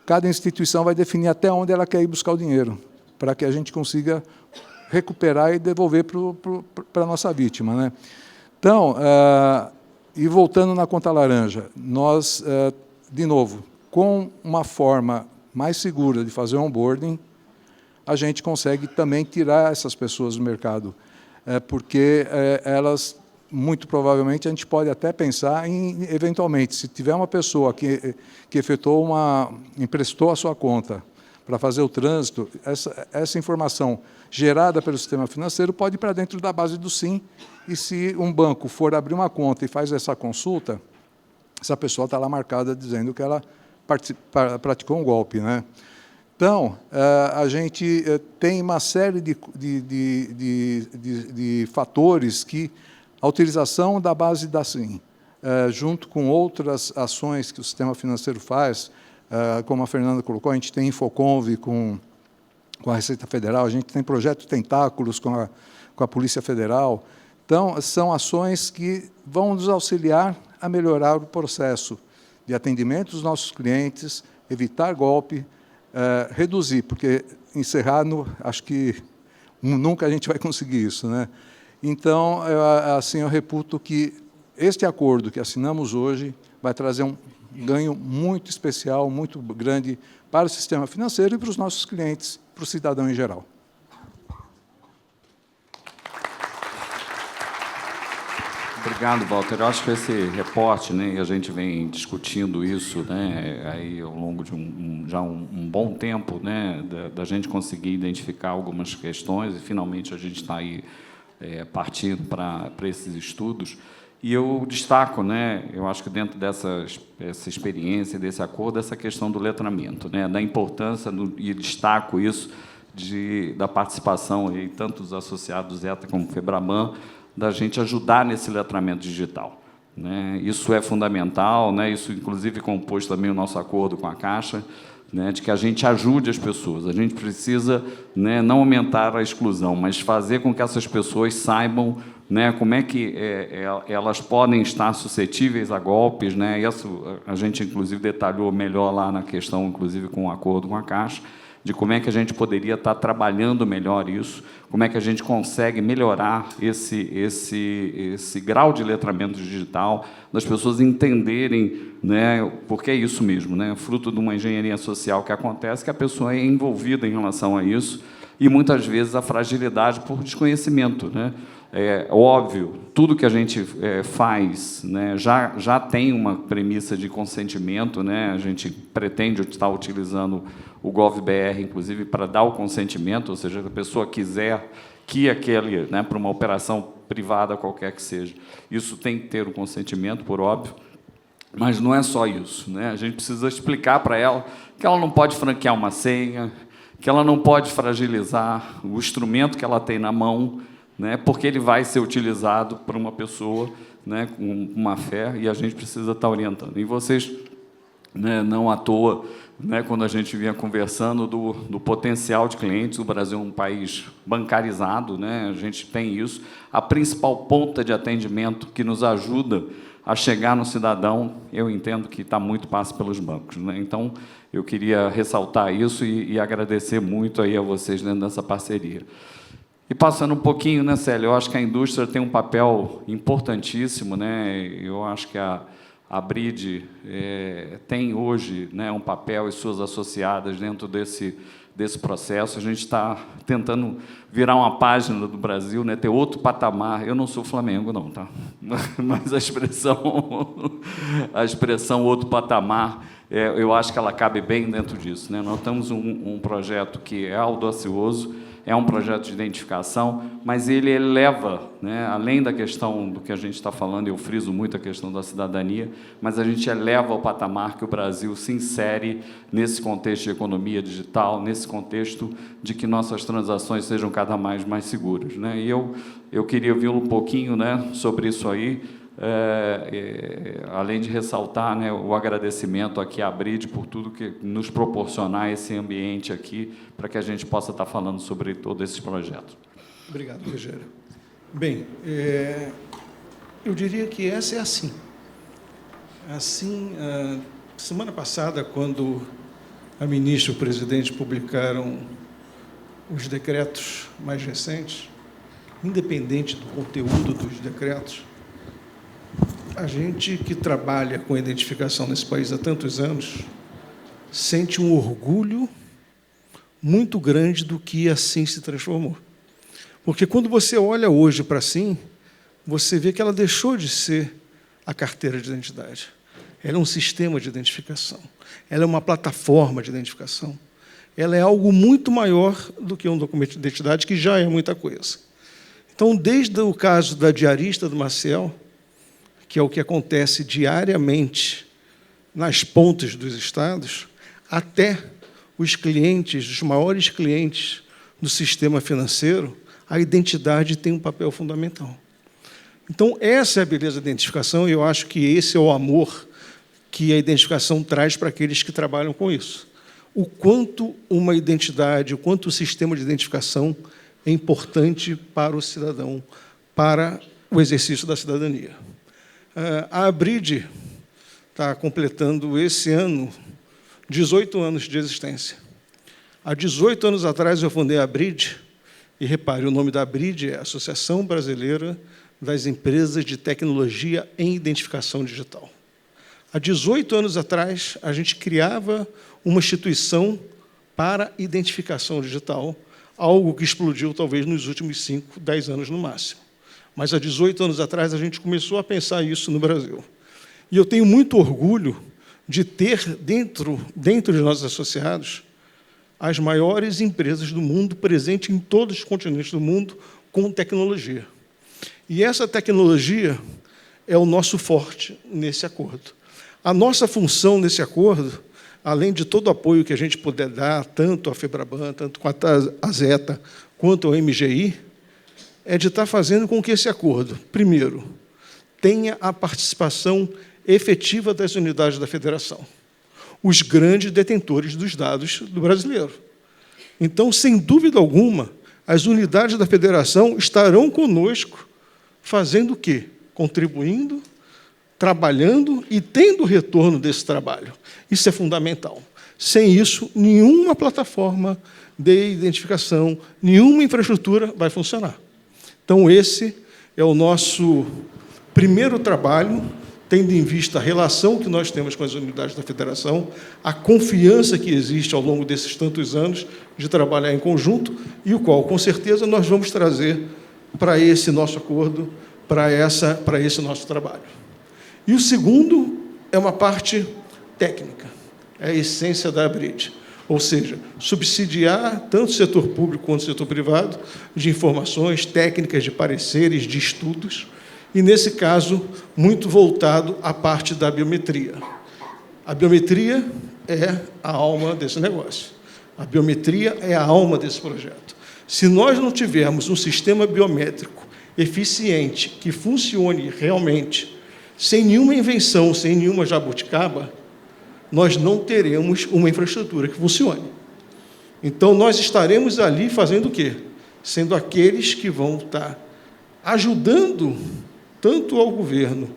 cada instituição vai definir até onde ela quer ir buscar o dinheiro, para que a gente consiga recuperar e devolver para a nossa vítima, né? Então, e voltando na conta laranja, nós, de novo, com uma forma mais segura de fazer o onboarding, a gente consegue também tirar essas pessoas do mercado, porque elas, muito provavelmente, a gente pode até pensar em, eventualmente, se tiver uma pessoa que efetuou emprestou a sua conta para fazer o trânsito, essa informação gerada pelo sistema financeiro pode ir para dentro da base do SIM, e se um banco for abrir uma conta e faz essa consulta, essa pessoa está lá marcada dizendo que ela praticou um golpe, né? Então, a gente tem uma série de fatores que a utilização da base da SIM, junto com outras ações que o sistema financeiro faz, como a Fernanda colocou, a gente tem Infoconv com a Receita Federal, a gente tem projeto Tentáculos com a Polícia Federal. Então, são ações que vão nos auxiliar a melhorar o processo de atendimento dos nossos clientes, evitar golpe, reduzir, porque encerrar, acho que nunca a gente vai conseguir isso, né? Então, assim, eu reputo que este acordo que assinamos hoje vai trazer um ganho muito especial, muito grande para o sistema financeiro e para os nossos clientes, para o cidadão em geral. Obrigado, Walter. Eu acho que esse reporte, né, e a gente vem discutindo isso, né, aí ao longo de um bom tempo, né, da gente conseguir identificar algumas questões e finalmente a gente está aí partindo para esses estudos. E eu destaco, né, eu acho que dentro dessa experiência, desse acordo, essa questão do letramento, né, da importância, e destaco isso, da participação, aí, tanto dos associados ETA como FEBRABAN, da gente ajudar nesse letramento digital, né? Isso é fundamental, né? Isso, inclusive, compôs também o nosso acordo com a Caixa, né, de que a gente ajude as pessoas. A gente precisa, né, não aumentar a exclusão, mas fazer com que essas pessoas saibam, né, como é que elas podem estar suscetíveis a golpes, né? Isso a gente, inclusive, detalhou melhor lá na questão, inclusive, com o acordo com a Caixa, de como é que a gente poderia estar trabalhando melhor isso, como é que a gente consegue melhorar esse grau de letramento digital, das pessoas entenderem, né, porque é isso mesmo, né, fruto de uma engenharia social que acontece, que a pessoa é envolvida em relação a isso, e muitas vezes a fragilidade por desconhecimento, né? É óbvio, tudo que a gente faz, né, já tem uma premissa de consentimento, né? A gente pretende estar utilizando o GovBR, inclusive, para dar o consentimento, ou seja, se a pessoa quiser que aquele, né, para uma operação privada qualquer que seja, isso tem que ter o consentimento, por óbvio, mas não é só isso, né? A gente precisa explicar para ela que ela não pode franquear uma senha, que ela não pode fragilizar o instrumento que ela tem na mão, né, porque ele vai ser utilizado por uma pessoa, né, com uma fé, e a gente precisa estar orientando. E vocês, né, não à toa, né, quando a gente vinha conversando do potencial de clientes, o Brasil é um país bancarizado, né, a gente tem isso, a principal ponta de atendimento que nos ajuda a chegar no cidadão, eu entendo que está muito passa pelos bancos, né? Então, eu queria ressaltar isso e agradecer muito aí a vocês dentro dessa parceria. E passando um pouquinho, né, Célia, eu acho que a indústria tem um papel importantíssimo, né? Eu acho que a BRID tem hoje, né, um papel e suas associadas dentro desse processo. A gente está tentando virar uma página do Brasil, né, ter outro patamar. Eu não sou Flamengo, não, tá? Mas a expressão outro patamar, eu acho que ela cabe bem dentro disso, né? Nós temos um projeto que é audacioso, é um projeto de identificação, mas ele eleva, né, além da questão do que a gente está falando, eu friso muito a questão da cidadania, mas a gente eleva o patamar que o Brasil se insere nesse contexto de economia digital, nesse contexto de que nossas transações sejam cada vez mais seguras, né? E eu queria ouvir um pouquinho, né, sobre isso aí, além de ressaltar, né, o agradecimento aqui à BRID por tudo que nos proporcionar esse ambiente aqui, para que a gente possa estar falando sobre todos esses projetos. Obrigado, Rogério. Bem, eu diria que essa é assim. Assim, semana passada, quando a ministra e o presidente publicaram os decretos mais recentes, independente do conteúdo dos decretos, a gente que trabalha com identificação nesse país há tantos anos sente um orgulho muito grande do que assim se transformou. Porque quando você olha hoje para assim, você vê que ela deixou de ser a carteira de identidade. Ela é um sistema de identificação. Ela é uma plataforma de identificação. Ela é algo muito maior do que um documento de identidade, que já é muita coisa. Então, desde o caso da diarista do Maciel, que é o que acontece diariamente nas pontes dos estados, até os clientes, os maiores clientes do sistema financeiro, a identidade tem um papel fundamental. Então, essa é a beleza da identificação, e eu acho que esse é o amor que a identificação traz para aqueles que trabalham com isso. O quanto uma identidade, o quanto o sistema de identificação é importante para o cidadão, para o exercício da cidadania. A Abride está completando esse ano 18 anos de existência. Há 18 anos atrás eu fundei a Abride, e repare, o nome da Abride é Associação Brasileira das Empresas de Tecnologia em Identificação Digital. Há 18 anos atrás, a gente criava uma instituição para identificação digital, algo que explodiu talvez nos últimos 5, 10 anos no máximo. Mas há 18 anos atrás, a gente começou a pensar isso no Brasil. E eu tenho muito orgulho de ter, dentro de nossos associados, as maiores empresas do mundo, presentes em todos os continentes do mundo, com tecnologia. E essa tecnologia é o nosso forte nesse acordo. A nossa função nesse acordo, além de todo o apoio que a gente puder dar, tanto à FEBRABAN, tanto quanto à ZETA, quanto ao MGI, é de estar fazendo com que esse acordo, primeiro, tenha a participação efetiva das unidades da federação, os grandes detentores dos dados do brasileiro. Então, sem dúvida alguma, as unidades da federação estarão conosco fazendo o quê? Contribuindo, trabalhando e tendo retorno desse trabalho. Isso é fundamental. Sem isso, nenhuma plataforma de identificação, nenhuma infraestrutura vai funcionar. Então, esse é o nosso primeiro trabalho, tendo em vista a relação que nós temos com as unidades da federação, a confiança que existe ao longo desses tantos anos de trabalhar em conjunto, e o qual, com certeza, nós vamos trazer para esse nosso acordo, para esse nosso trabalho. E o segundo é uma parte técnica, é a essência da Abride, ou seja, subsidiar tanto o setor público quanto o setor privado de informações, técnicas, de pareceres, de estudos, e, nesse caso, muito voltado à parte da biometria. A biometria é a alma desse negócio. A biometria é a alma desse projeto. Se nós não tivermos um sistema biométrico eficiente, que funcione realmente, sem nenhuma invenção, sem nenhuma jabuticaba, nós não teremos uma infraestrutura que funcione. Então, nós estaremos ali fazendo o quê? Sendo aqueles que vão estar ajudando tanto ao governo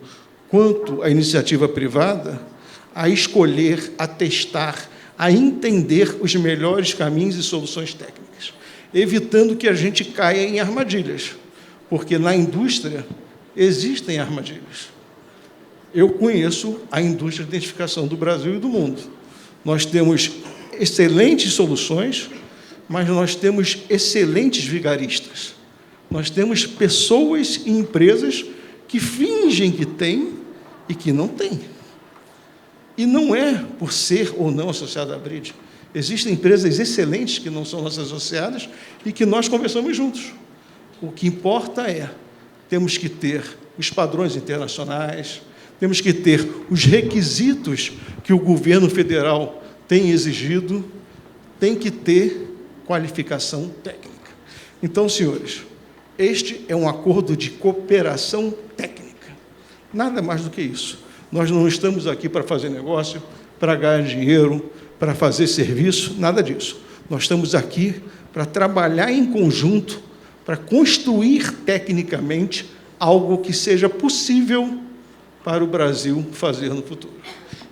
quanto à iniciativa privada a escolher, a testar, a entender os melhores caminhos e soluções técnicas, evitando que a gente caia em armadilhas, porque na indústria existem armadilhas. Eu conheço a indústria de identificação do Brasil e do mundo. Nós temos excelentes soluções, mas nós temos excelentes vigaristas. Nós temos pessoas e empresas que fingem que têm e que não têm. E não é por ser ou não associado à Abride. Existem empresas excelentes que não são nossas associadas e que nós conversamos juntos. O que importa é, temos que ter os padrões internacionais, temos que ter os requisitos que o governo federal tem exigido, tem que ter qualificação técnica. Então, senhores, este é um acordo de cooperação técnica. Nada mais do que isso. Nós não estamos aqui para fazer negócio, para ganhar dinheiro, para fazer serviço, nada disso. Nós estamos aqui para trabalhar em conjunto, para construir tecnicamente algo que seja possível para o Brasil fazer no futuro.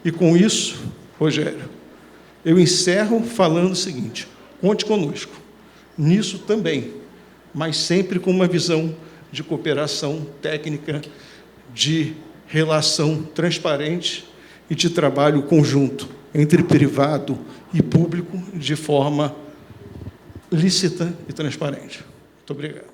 E com isso, Rogério, eu encerro falando o seguinte: conte conosco, nisso também, mas sempre com uma visão de cooperação técnica, de relação transparente e de trabalho conjunto entre privado e público de forma lícita e transparente. Muito obrigado.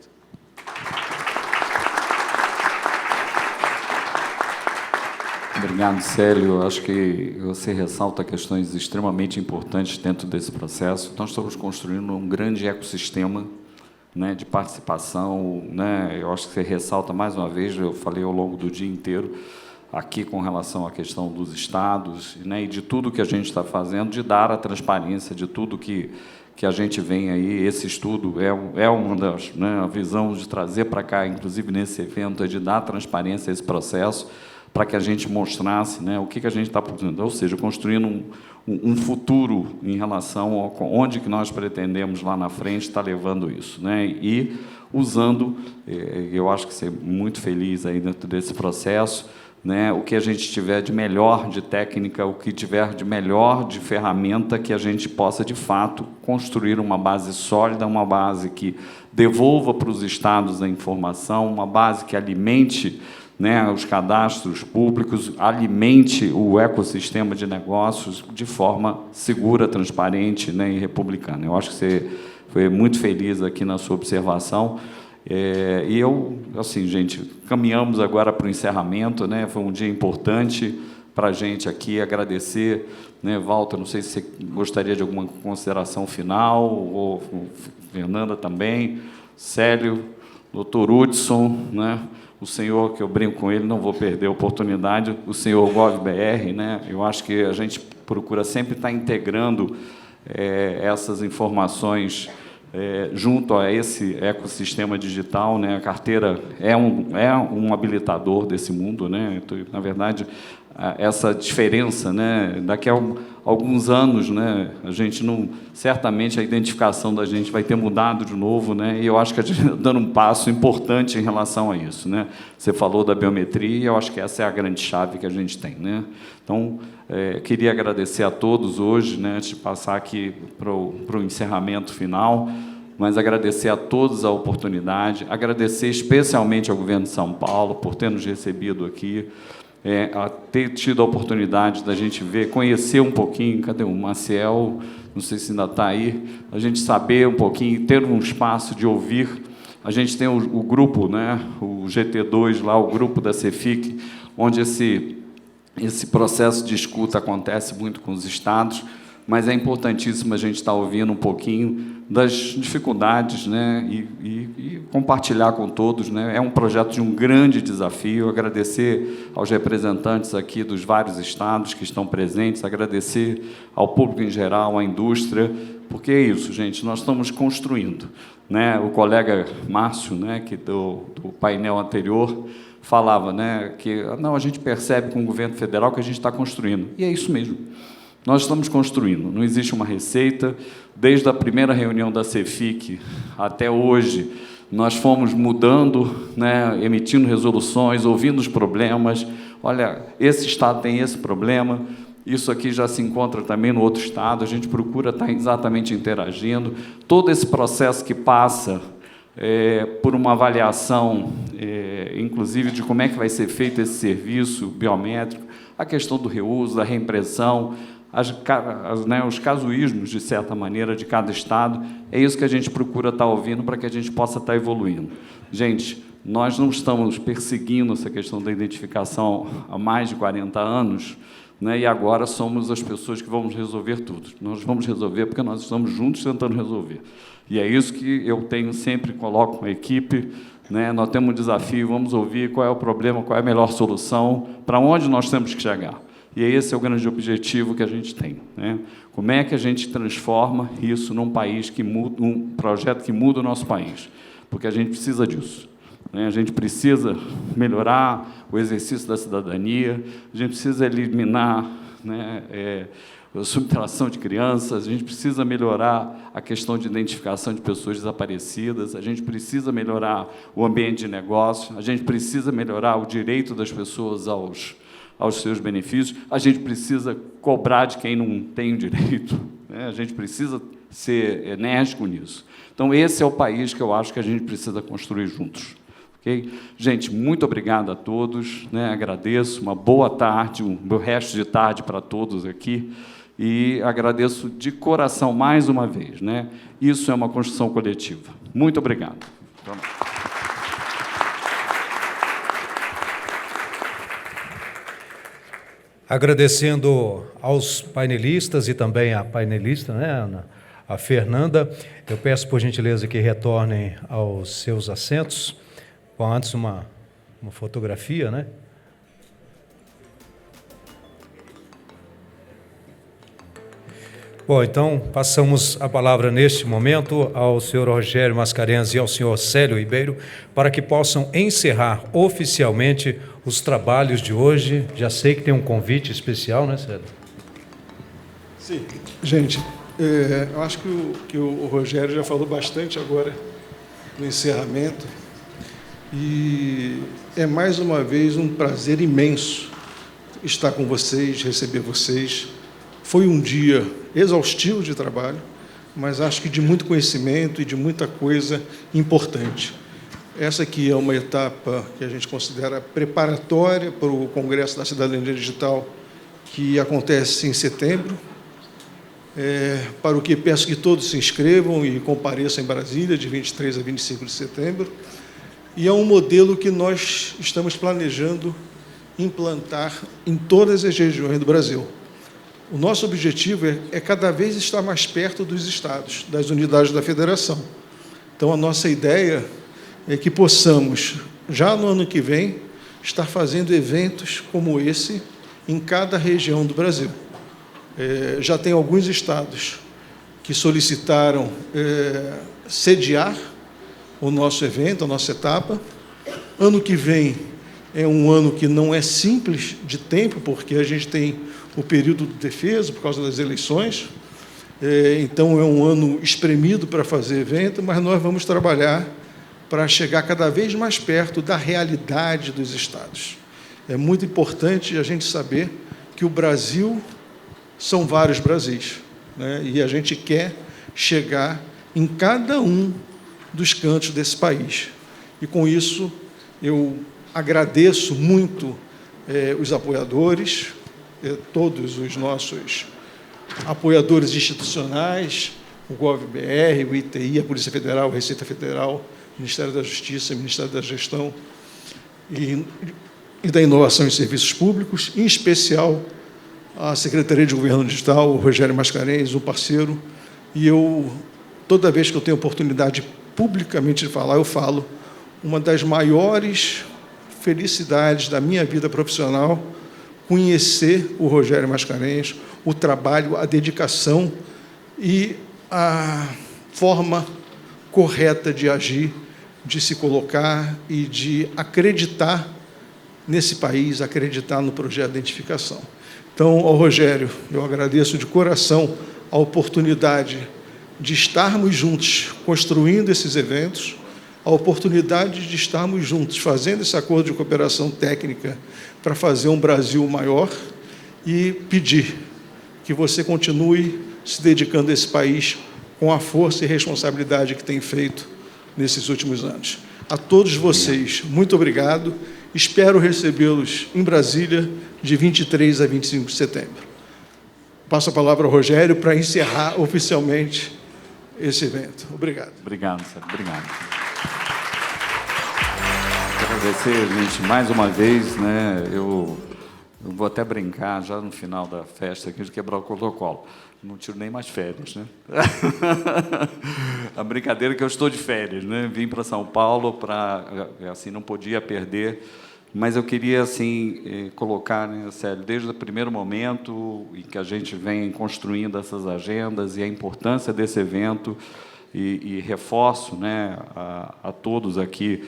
Obrigado, Célio. Acho que você ressalta questões extremamente importantes dentro desse processo. Nós estamos construindo um grande ecossistema, né, de participação, né? Eu acho que você ressalta mais uma vez, eu falei ao longo do dia inteiro, aqui com relação à questão dos estados, né, e de tudo que a gente está fazendo, de dar a transparência de tudo que a gente vem aí. Esse estudo é uma das, né, a visão de trazer para cá, inclusive nesse evento, é de dar transparência a esse processo, para que a gente mostrasse, né, o que a gente está produzindo, ou seja, construindo um futuro em relação a onde que nós pretendemos lá na frente estar levando isso, né, e usando, eu acho que ser muito feliz aí dentro desse processo, né, o que a gente tiver de melhor de técnica, o que tiver de melhor de ferramenta, que a gente possa, de fato, construir uma base sólida, uma base que devolva para os estados a informação, uma base que alimente, né, os cadastros públicos, alimente o ecossistema de negócios de forma segura, transparente, né, e republicana. Eu acho que você foi muito feliz aqui na sua observação. E eu, assim, gente, caminhamos agora para o encerramento, né? Foi um dia importante para a gente aqui. Agradecer, né, Walter, não sei se você gostaria de alguma consideração final, ou Fernanda também, Célio, doutor Hudson, né? O senhor, que eu brinco com ele, não vou perder a oportunidade, o senhor GovBR, né? Eu acho que a gente procura sempre estar integrando essas informações junto a esse ecossistema digital, né? A carteira é um habilitador desse mundo, né? Então, na verdade, essa diferença, né? Daqui a alguns anos, né? A gente não, certamente a identificação da gente vai ter mudado de novo, né? E eu acho que a gente está dando um passo importante em relação a isso, né? Você falou da biometria, e eu acho que essa é a grande chave que a gente tem, né? Então, queria agradecer a todos hoje, né, antes de passar aqui para o encerramento final, mas agradecer a todos a oportunidade, agradecer especialmente ao governo de São Paulo por ter nos recebido aqui, a ter tido a oportunidade da gente ver, conhecer um pouquinho, cadê o Maciel, não sei se ainda está aí, a gente saber um pouquinho, ter um espaço de ouvir. A gente tem o grupo, né, o GT2 lá, o grupo da CEFIC, onde esse processo de escuta acontece muito com os estados, mas é importantíssimo a gente estar ouvindo um pouquinho das dificuldades, né, e compartilhar com todos, né. É um projeto de um grande desafio. Agradecer aos representantes aqui dos vários estados que estão presentes, agradecer ao público em geral, à indústria, porque é isso, gente, nós estamos construindo, né. O colega Márcio, né, que do painel anterior, falava, né, que não, a gente percebe com o governo federal que a gente está construindo. E é isso mesmo. Nós estamos construindo. Não existe uma receita. Desde a primeira reunião da CEFIC até hoje, nós fomos mudando, né, emitindo resoluções, ouvindo os problemas. Olha, esse estado tem esse problema, isso aqui já se encontra também no outro estado. A gente procura estar exatamente interagindo. Todo esse processo que passa por uma avaliação, inclusive, de como é que vai ser feito esse serviço biométrico, a questão do reuso, da reimpressão, os casuísmos, de certa maneira, de cada estado, é isso que a gente procura estar ouvindo para que a gente possa estar evoluindo. Gente, nós não estamos perseguindo essa questão da identificação há mais de 40 anos, né, e agora somos as pessoas que vamos resolver tudo. Nós vamos resolver porque nós estamos juntos tentando resolver. E é isso que eu sempre coloco com a equipe, né? Nós temos um desafio, vamos ouvir qual é o problema, qual é a melhor solução, para onde nós temos que chegar. E esse é o grande objetivo que a gente tem, né? Como é que a gente transforma isso num país que muda, um projeto que muda o nosso país? Porque a gente precisa disso, né? A gente precisa melhorar o exercício da cidadania, a gente precisa eliminar, né, a subtração de crianças, a gente precisa melhorar a questão de identificação de pessoas desaparecidas, a gente precisa melhorar o ambiente de negócio, a gente precisa melhorar o direito das pessoas aos seus benefícios, a gente precisa cobrar de quem não tem o direito, né? A gente precisa ser enérgico nisso. Então, esse é o país que eu acho que a gente precisa construir juntos. Okay? Gente, muito obrigado a todos, né? Agradeço, uma boa tarde, um bom resto de tarde para todos aqui, e agradeço de coração mais uma vez, né? Isso é uma construção coletiva. Muito obrigado. Agradecendo aos painelistas e também à painelista, né, a Fernanda, eu peço, por gentileza, que retornem aos seus assentos. Bom, antes uma fotografia, né? Bom, então, passamos a palavra neste momento ao senhor Rogério Mascarenhas e ao senhor Célio Ribeiro para que possam encerrar oficialmente os trabalhos de hoje. Já sei que tem um convite especial, né, Célio? Sim. Gente, eu acho que o Rogério já falou bastante agora no encerramento. E é mais uma vez um prazer imenso estar com vocês, receber vocês. Foi um dia exaustivo de trabalho, mas acho que de muito conhecimento e de muita coisa importante. Essa aqui é uma etapa que a gente considera preparatória para o Congresso da Cidadania Digital, que acontece em setembro, para o que peço que todos se inscrevam e compareçam em Brasília, de 23 a 25 de setembro. E é um modelo que nós estamos planejando implantar em todas as regiões do Brasil. O nosso objetivo é cada vez estar mais perto dos estados, das unidades da federação. Então, a nossa ideia é que possamos, já no ano que vem, estar fazendo eventos como esse em cada região do Brasil. Já tem alguns estados que solicitaram sediar o nosso evento, a nossa etapa. Ano que vem é um ano que não é simples de tempo, porque a gente tem o período de defesa por causa das eleições. Então, é um ano espremido para fazer evento, mas nós vamos trabalhar para chegar cada vez mais perto da realidade dos estados. É muito importante a gente saber que o Brasil são vários Brasis, né? E a gente quer chegar em cada um dos cantos desse país. E, com isso, eu agradeço muito os apoiadores, todos os nossos apoiadores institucionais, o GovBR, o ITI, a Polícia Federal, a Receita Federal, o Ministério da Justiça, o Ministério da Gestão e da Inovação em Serviços Públicos, em especial a Secretaria de Governo Digital, o Rogério Mascarenhas, um parceiro. E eu, toda vez que eu tenho oportunidade publicamente de falar, eu falo, uma das maiores felicidades da minha vida profissional, conhecer o Rogério Mascarenhas, o trabalho, a dedicação e a forma correta de agir, de se colocar e de acreditar nesse país, acreditar no projeto de identificação. Então, ao Rogério, eu agradeço de coração a oportunidade de estarmos juntos construindo esses eventos, a oportunidade de estarmos juntos fazendo esse acordo de cooperação técnica para fazer um Brasil maior e pedir que você continue se dedicando a esse país com a força e responsabilidade que tem feito nesses últimos anos. A todos vocês, muito obrigado. Espero recebê-los em Brasília de 23 a 25 de setembro. Passo a palavra ao Rogério para encerrar oficialmente esse evento. Obrigado. Obrigado, Sérgio. Obrigado. Quero agradecer, gente, mais uma vez, né? Eu vou até brincar já no final da festa aqui de quebrar o protocolo. Não tiro nem mais férias, né? A brincadeira é que eu estou de férias, né? Vim para São Paulo para, assim, não podia perder, mas eu queria, assim, colocar, né, Célio, desde o primeiro momento em que a gente vem construindo essas agendas e a importância desse evento e reforço, né, a todos aqui,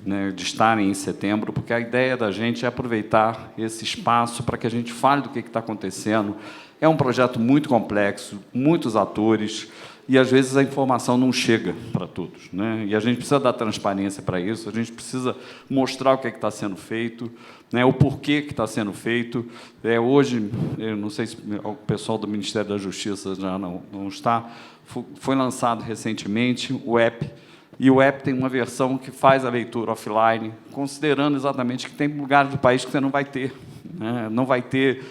né, de estarem em setembro, porque a ideia da gente é aproveitar esse espaço para que a gente fale do que está acontecendo. É um projeto muito complexo, muitos atores, e, às vezes, a informação não chega para todos, né? E a gente precisa dar transparência para isso, a gente precisa mostrar o que está sendo feito, né, o porquê que está sendo feito. Hoje, eu não sei se o pessoal do Ministério da Justiça já não está, foi lançado recentemente o app, e o app tem uma versão que faz a leitura offline, considerando exatamente que tem lugares do país que você não vai ter, né? Não vai ter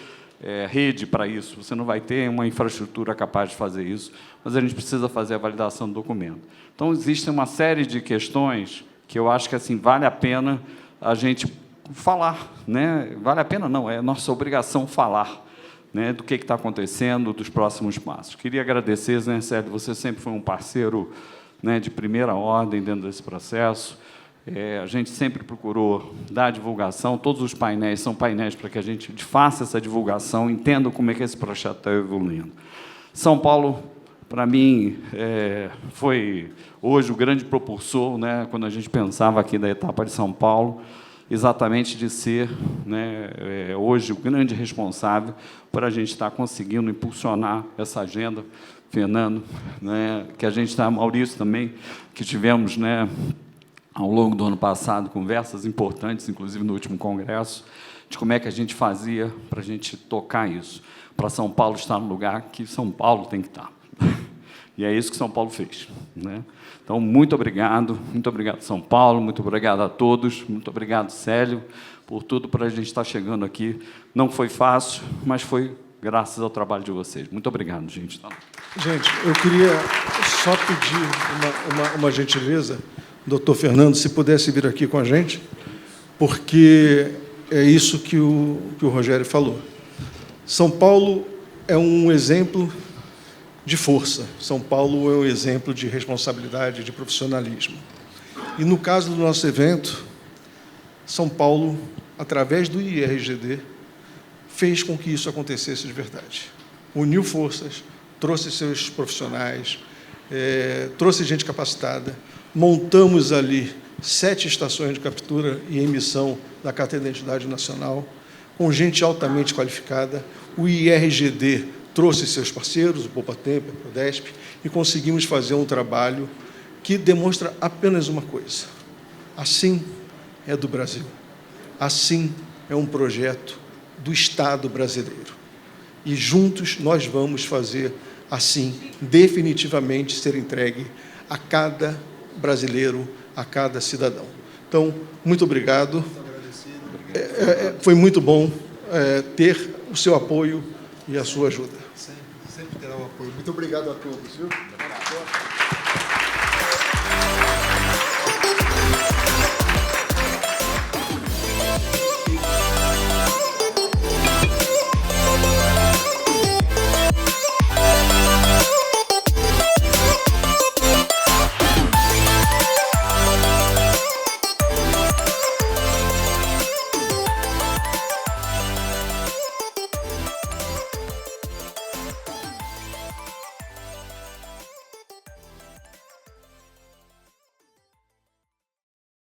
rede para isso, você não vai ter uma infraestrutura capaz de fazer isso, mas a gente precisa fazer a validação do documento. Então, existe uma série de questões que eu acho que, assim, vale a pena a gente falar, né? Vale a pena não, é nossa obrigação falar, né, do que está acontecendo, dos próximos passos. Queria agradecer, né, Sérgio, você sempre foi um parceiro, né, de primeira ordem dentro desse processo. A gente sempre procurou dar divulgação, todos os painéis são painéis para que a gente faça essa divulgação, entenda como é que esse projeto está evoluindo. São Paulo, para mim, foi hoje o grande propulsor, né, quando a gente pensava aqui da etapa de São Paulo, exatamente de ser, né, hoje o grande responsável por a gente estar conseguindo impulsionar essa agenda. Fernando, né, que a gente está, Maurício também, que tivemos, né, ao longo do ano passado conversas importantes, inclusive no último congresso, de como é que a gente fazia para a gente tocar isso, para São Paulo estar no lugar que São Paulo tem que estar. E é isso que São Paulo fez, né? Então, muito obrigado, São Paulo, muito obrigado a todos, muito obrigado, Célio, por tudo para a gente estar chegando aqui. Não foi fácil, mas foi graças ao trabalho de vocês. Muito obrigado, gente. Gente, eu queria só pedir uma gentileza, doutor Fernando, se pudesse vir aqui com a gente, porque é isso que o Rogério falou. São Paulo é um exemplo de força. São Paulo é um exemplo de responsabilidade, de profissionalismo. E, no caso do nosso evento, São Paulo, através do IRGD, fez com que isso acontecesse de verdade. Uniu forças, trouxe seus profissionais, trouxe gente capacitada, montamos ali 7 estações de captura e emissão da Carteira de Identidade Nacional, com gente altamente qualificada. O IRGD trouxe seus parceiros, o Poupatempo, a Prodesp, e conseguimos fazer um trabalho que demonstra apenas uma coisa: assim é do Brasil, assim é um projeto do Estado brasileiro. E juntos nós vamos fazer assim, definitivamente ser entregue a cada brasileiro, a cada cidadão. Então, muito obrigado. Foi muito bom ter o seu apoio e a sua ajuda. Sempre terá o apoio. Muito obrigado a todos, viu?